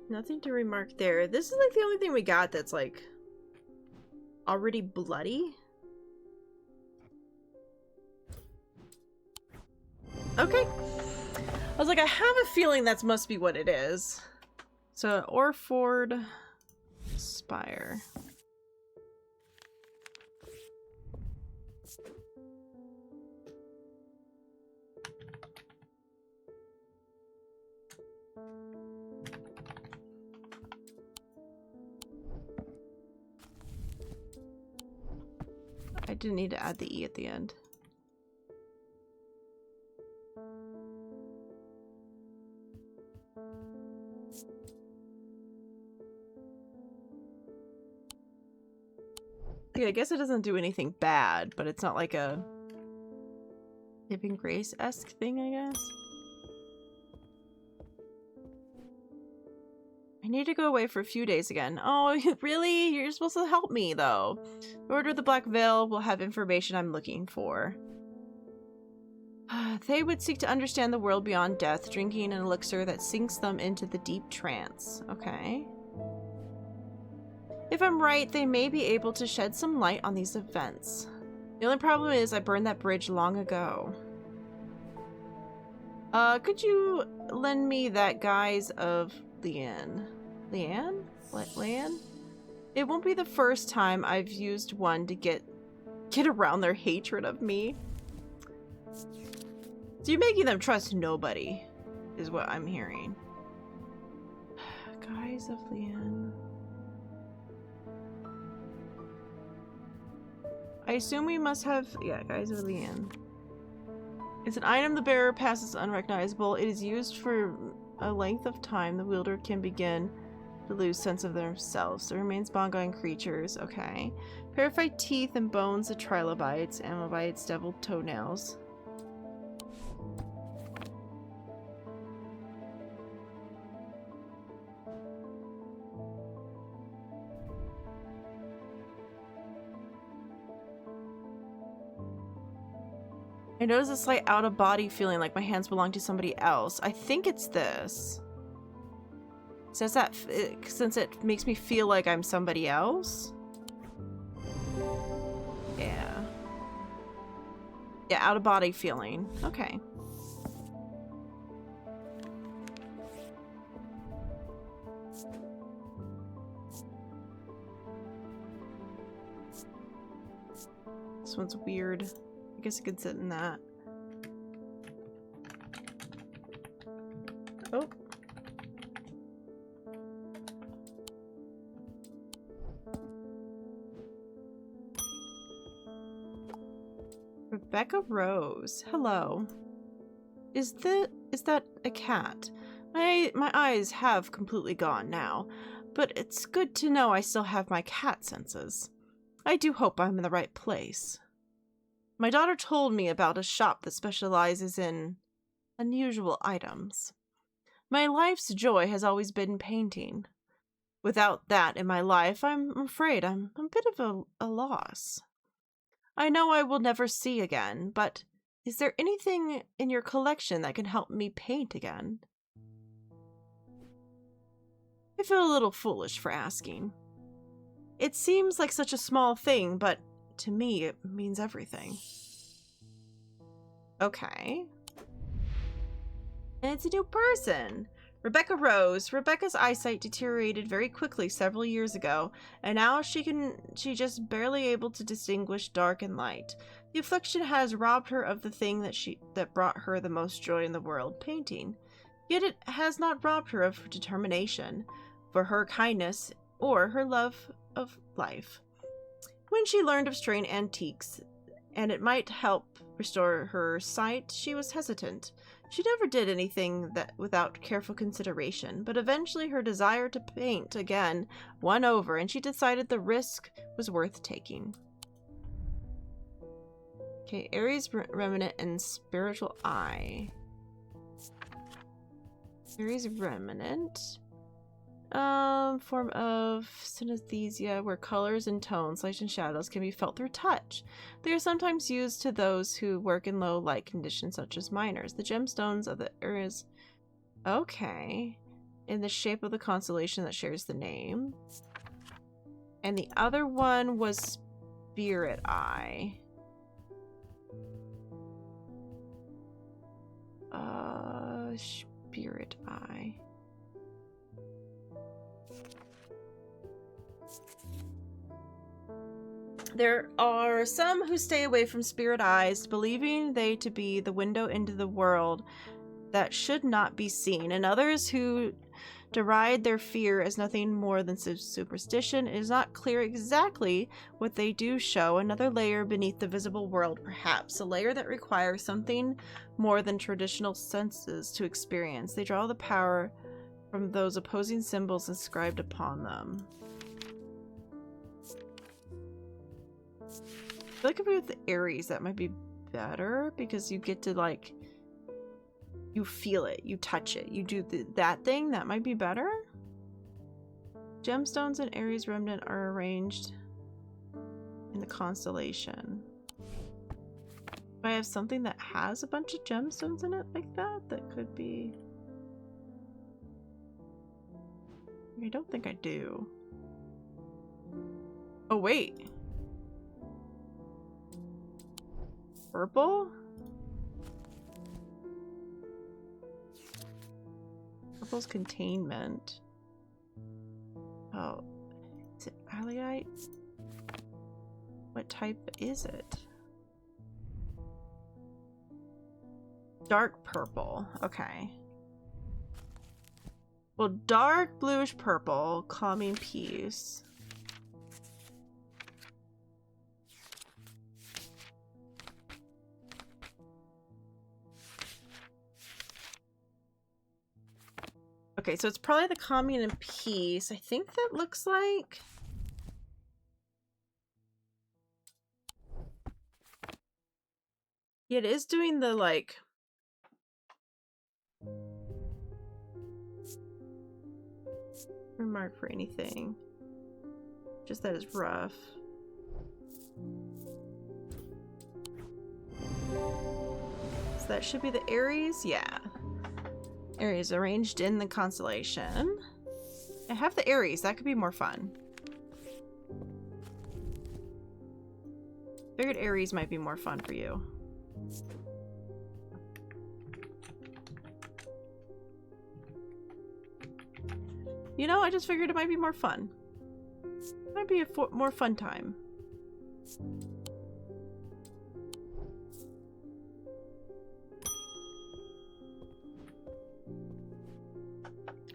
Nothing to remark there. This is like the only thing we got that's like already bloody. Okay. I was like, I have a feeling that must be what it is. So, Orford spire. I didn't need to add the E at the end. Yeah, I guess it doesn't do anything bad, but it's not like a Saving Grace-esque thing, I guess. I need to go away for a few days again. Oh, really? You're supposed to help me, though. The Order of the Black Veil will have information I'm looking for. They would seek to understand the world beyond death, drinking an elixir that sinks them into the deep trance. Okay. If I'm right, they may be able to shed some light on these events. The only problem is I burned that bridge long ago. Could you lend me that Guise of Leanne? Leanne? Leanne? It won't be the first time I've used one to get around their hatred of me. So you're making them trust nobody, is what I'm hearing. Guise of Leanne. I assume we must have, yeah, Guise of Leanne. It's an item the bearer passes unrecognizable. It is used for a length of time. The wielder can begin to lose sense of themselves. It remains bongo creatures. Okay. Purified teeth and bones of trilobites, amobites, deviled toenails. I notice a slight out-of-body feeling like my hands belong to somebody else. I think it's this. Since it makes me feel like I'm somebody else? Yeah. Yeah, out-of-body feeling. Okay. This one's weird. I guess it could sit in that. Oh. Rebecca Rose. Hello. Is that a cat? My eyes have completely gone now, but it's good to know I still have my cat senses. I do hope I'm in the right place. My daughter told me about a shop that specializes in unusual items. My life's joy has always been painting. Without that in my life, I'm afraid I'm a bit of a loss. I know I will never see again, but is there anything in your collection that can help me paint again? I feel a little foolish for asking. It seems like such a small thing, but to me it means everything. Okay. And it's a new person. Rebecca Rose. Rebecca's eyesight deteriorated very quickly several years ago, and now she just barely able to distinguish dark and light. The affliction has robbed her of the thing that brought her the most joy in the world, painting. Yet it has not robbed her of her determination, for her kindness, or her love of life. When she learned of Strange Antiques, and it might help restore her sight, she was hesitant. She never did anything without careful consideration, but eventually her desire to paint again won over, and she decided the risk was worth taking. Okay, Aries Remnant and Spiritual Eye. Aries Remnant. Form of synesthesia where colors and tones, light and shadows can be felt through touch. They are sometimes used to those who work in low light conditions such as miners. The gemstones of the Aries, okay, in the shape of the constellation that shares the name. And the other one was Spirit Eye. Spirit Eye. There are some who stay away from spirit eyes, believing they to be the window into the world that should not be seen, and others who deride their fear as nothing more than superstition. It is not clear exactly what they do show. Another layer beneath the visible world, perhaps. A layer that requires something more than traditional senses to experience. They draw the power from those opposing symbols inscribed upon them. I feel like if we have the Aries, that might be better because you get to, like, you feel it, you touch it, you do that thing. That might be better. Gemstones and Aries Remnant are arranged in the constellation. If I have something that has a bunch of gemstones in it like that, that could be... I don't think I do. Oh, wait. Purple? Purple's containment. Oh, is it alliite? What type is it? Dark purple. Okay. Well, dark bluish purple, calming peace. Okay, so it's probably the calming and peace. I think that looks like... Yeah, it is doing the, like... Remark for anything. Just that it's rough. So that should be the Aries? Yeah. Aries arranged in the constellation. I have the Aries. That could be more fun. Figured Aries might be more fun for you. You know, I just figured it might be more fun. It might be a more fun time.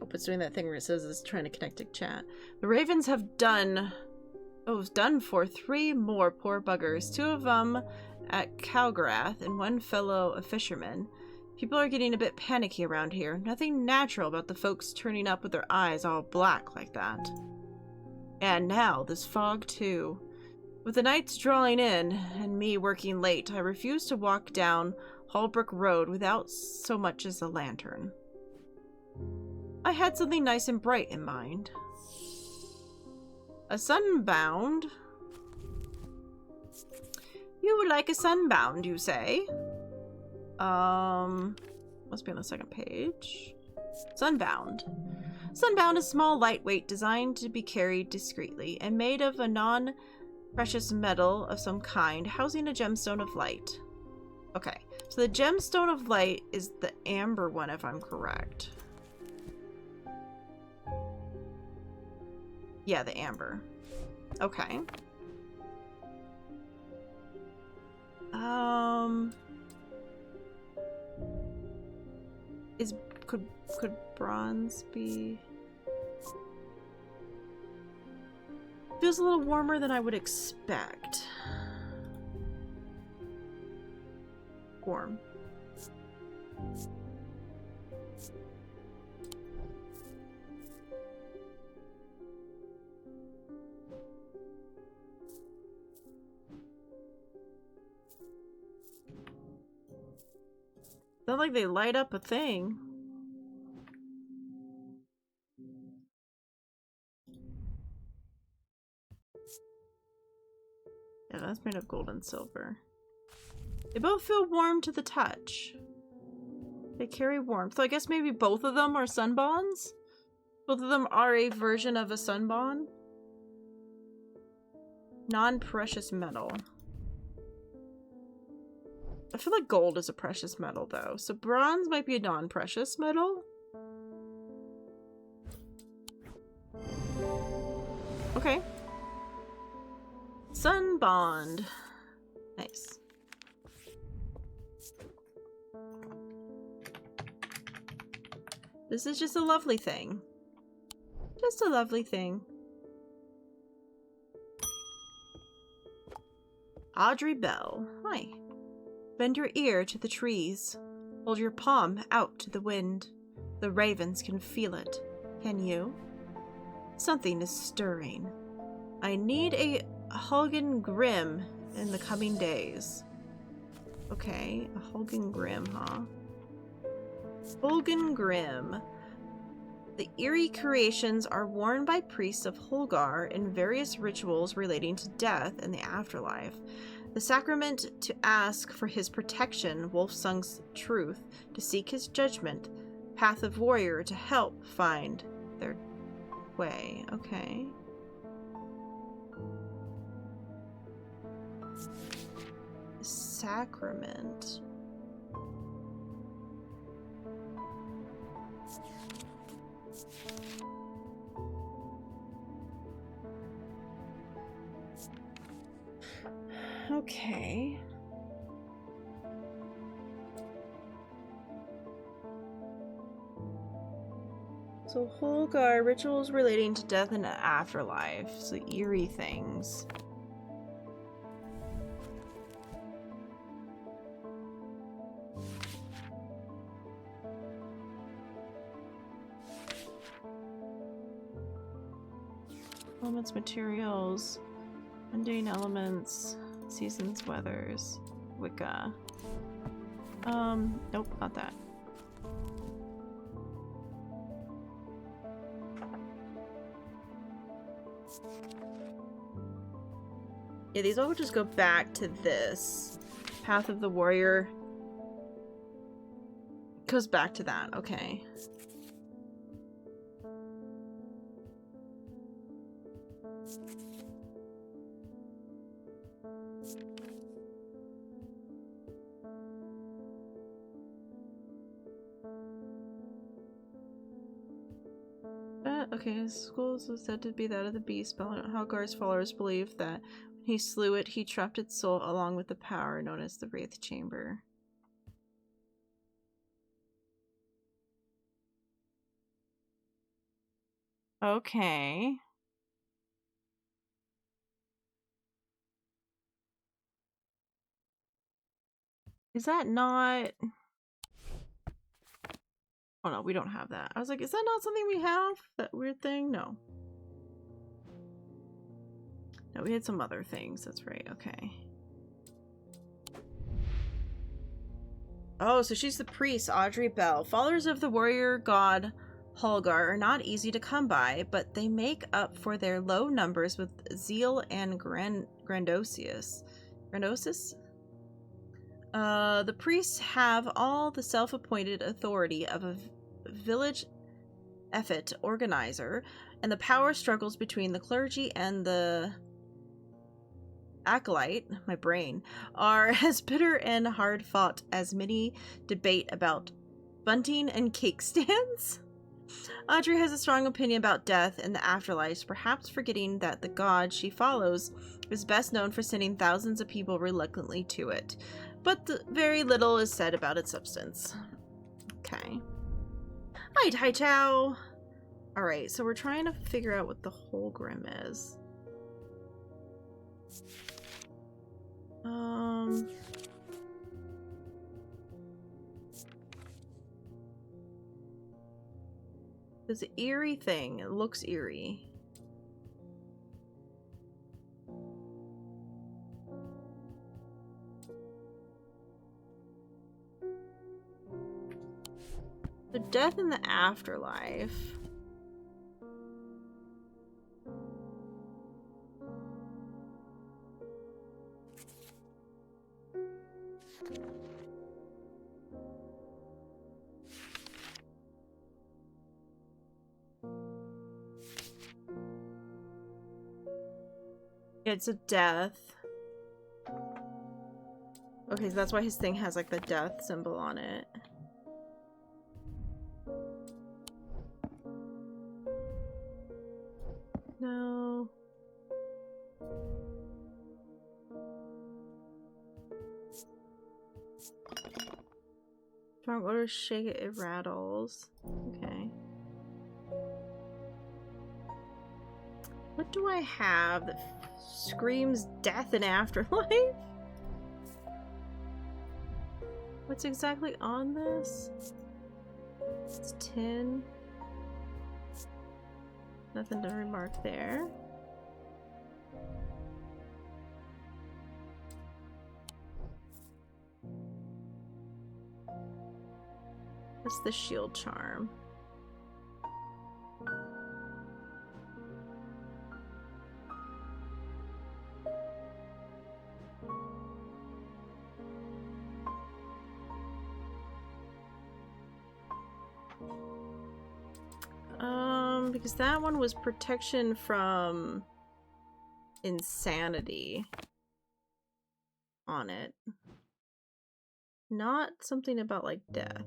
Hope it's doing that thing where it says it's trying to connect to chat. The ravens have done for 3 more poor buggers. 2 of them at Calgrath and 1 fellow a fisherman. People are getting a bit panicky around here. Nothing natural about the folks turning up with their eyes all black like that. And now, this fog too. With the nights drawing in, and me working late, I refuse to walk down Hallbrook Road without so much as a lantern. I had something nice and bright in mind. A sunbound? You would like a sunbound, you say? Must be on the second page. Sunbound. Sunbound is small, lightweight, designed to be carried discreetly, and made of a non-precious metal of some kind, housing a gemstone of light. Okay, so the gemstone of light is the amber one, if I'm correct. Yeah, the amber. Okay. Could bronze be... Feels a little warmer than I would expect. Warm. Not like they light up a thing. Yeah, that's made of gold and silver. They both feel warm to the touch. They carry warmth. So I guess maybe both of them are sunbonds? Both of them are a version of a sunbond? Non-precious metal. I feel like gold is a precious metal, though. So bronze might be a non-precious metal? Okay. Sunbond. Nice. This is just a lovely thing. Just a lovely thing. Audrey Bell. Hi. Bend your ear to the trees. Hold your palm out to the wind. The ravens can feel it. Can you? Something is stirring. I need a Hulgen Grim in the coming days. Okay, a Hulgen Grim, huh? Hulgen Grim. The eerie creations are worn by priests of Holgar in various rituals relating to death and the afterlife. The sacrament to ask for his protection, Wolfsung's truth, to seek his judgment, path of warrior to help find their way. Okay. Sacrament. Okay. So Holgar, rituals relating to death and afterlife. So eerie things. Elements, materials, mundane elements, seasons, weathers, Wicca. Nope, not that. Yeah, these all would just go back to this. Path of the Warrior goes back to that, okay. Okay, his skull is said to be that of the beast, but Halgar's followers believe that when he slew it, he trapped its soul along with the power known as the Wraith Chamber. Okay. Is that not... Oh no, we don't have that. I was like, is that not something we have? That weird thing? No. No, we had some other things. That's right. Okay. Oh, so she's the priest, Audrey Bell. Followers of the warrior god Holgar are not easy to come by, but they make up for their low numbers with zeal and grandosis. Grandosis? The priests have all the self-appointed authority of a village effort organizer, and the power struggles between the clergy and the acolyte, my brain, are as bitter and hard-fought as many debate about bunting and cake stands. Audrey has a strong opinion about death and the afterlife, perhaps forgetting that the god she follows is best known for sending thousands of people reluctantly to it. But very little is said about its substance. Okay. Hi, Chow! Alright, so we're trying to figure out what the hologram is. This eerie thing. It looks eerie. The death in the afterlife. It's a death. Okay, so that's why his thing has like the death symbol on it. No. Strong odor, shake it, it rattles. Okay. What do I have that screams death and afterlife? What's exactly on this? It's tin. Nothing to remark there. That's the shield charm. Because that one was protection from insanity on it. Not something about like death.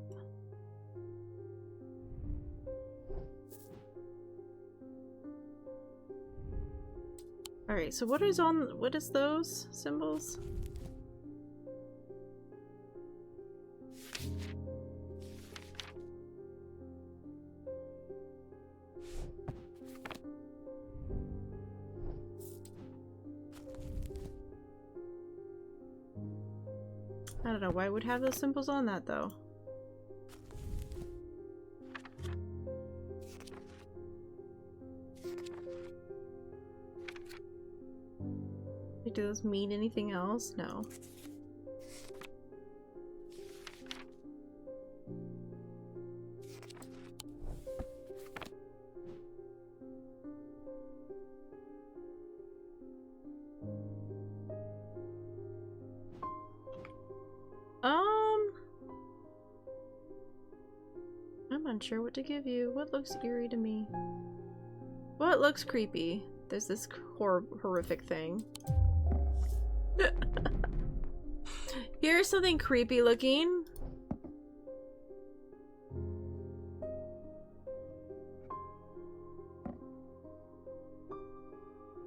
Alright, so what is those symbols? I don't know why it would have those symbols on that though. Do those mean anything else? No. I'm unsure what to give you. What looks eerie to me? What looks creepy? There's this horrific thing. Here's something creepy looking.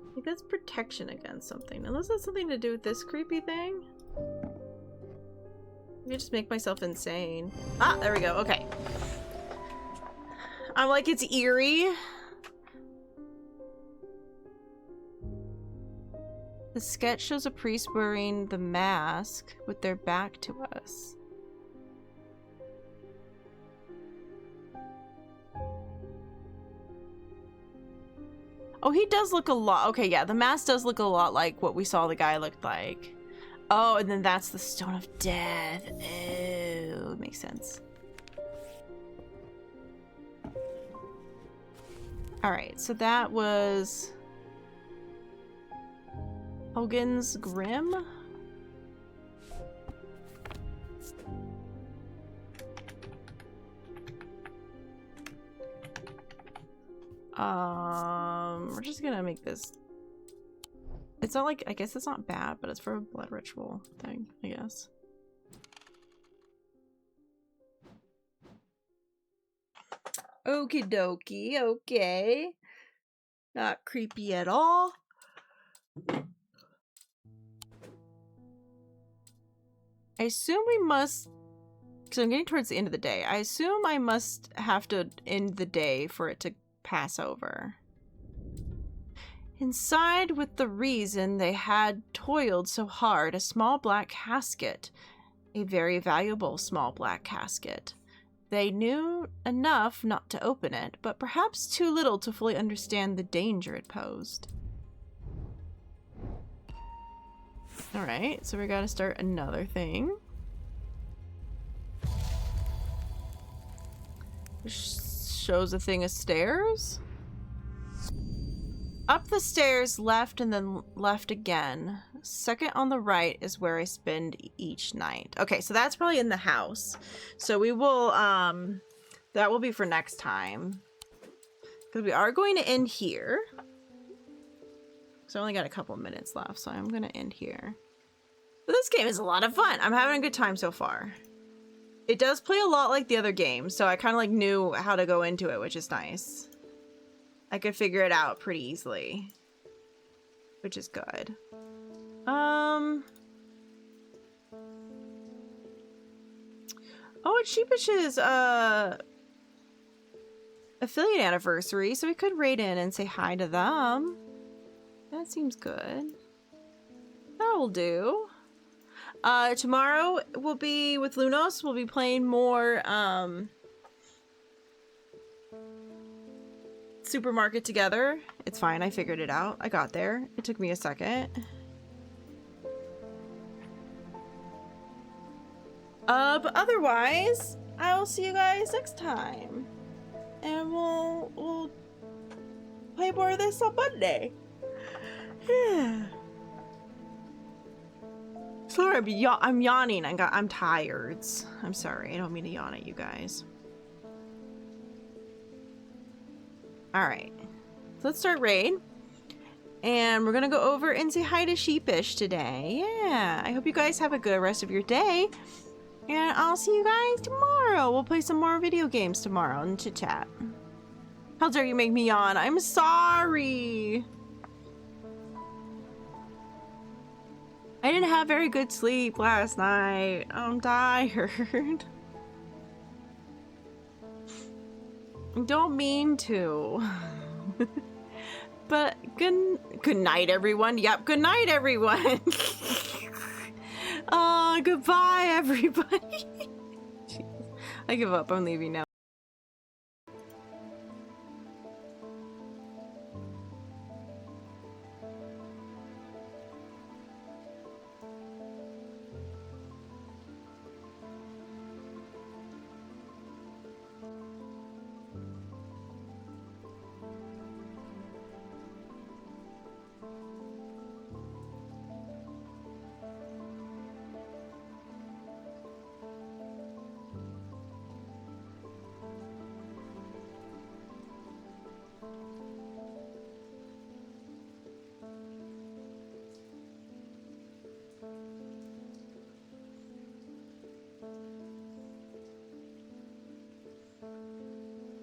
I think that's protection against something. Unless that's something to do with this creepy thing. I just make myself insane. Ah, there we go. Okay. I'm like, it's eerie, The sketch shows a priest wearing the mask with their back to us. Oh, he does look a lot. Okay, yeah, the mask does look a lot like what we saw the guy looked like. Oh, and then that's the Stone of Death. Oh, it makes sense. Alright, so that was Hogan's Grim. We're just gonna make this. It's not like, I guess it's not bad, but it's for a blood ritual thing, I guess. Okie dokie, okay. Not creepy at all. I assume we must, because I'm getting towards the end of the day, I assume I must have to end the day for it to pass over. Inside, with the reason they had toiled so hard, a small black casket. A very valuable small black casket. They knew enough not to open it, but perhaps too little to fully understand the danger it posed. Alright, so we gotta start another thing. Shows a thing of stairs. Up the stairs, left, and then left again. Second on the right is where I spend each night. Okay, so that's probably in the house. So we will, that will be for next time. Because we are going to end here. So I only got a couple minutes left, so I'm going to end here. But this game is a lot of fun. I'm having a good time so far. It does play a lot like the other games, so I kind of like knew how to go into it, which is nice. I could figure it out pretty easily, which is good. Oh, it's Sheepish's affiliate anniversary, so we could raid in and say hi to them. That seems good. That will do. Tomorrow we'll be with Lunos. We'll be playing more Supermarket together. It's fine, I figured it out. I got there. It took me a second. But otherwise, I will see you guys next time. And we'll play more of this on Monday. Yeah. Sorry, I'm yawning. I'm tired. I'm sorry. I don't mean to yawn at you guys. Alright, so let's start raid. And we're gonna go over and say hi to Sheepish today. Yeah, I hope you guys have a good rest of your day. And I'll see you guys tomorrow. We'll play some more video games tomorrow and chit chat. How dare you make me yawn? I'm sorry. I didn't have very good sleep last night. I'm tired. Don't mean to. But good night, everyone. Yep, good night, everyone. Goodbye, everybody. I give up. I'm leaving now.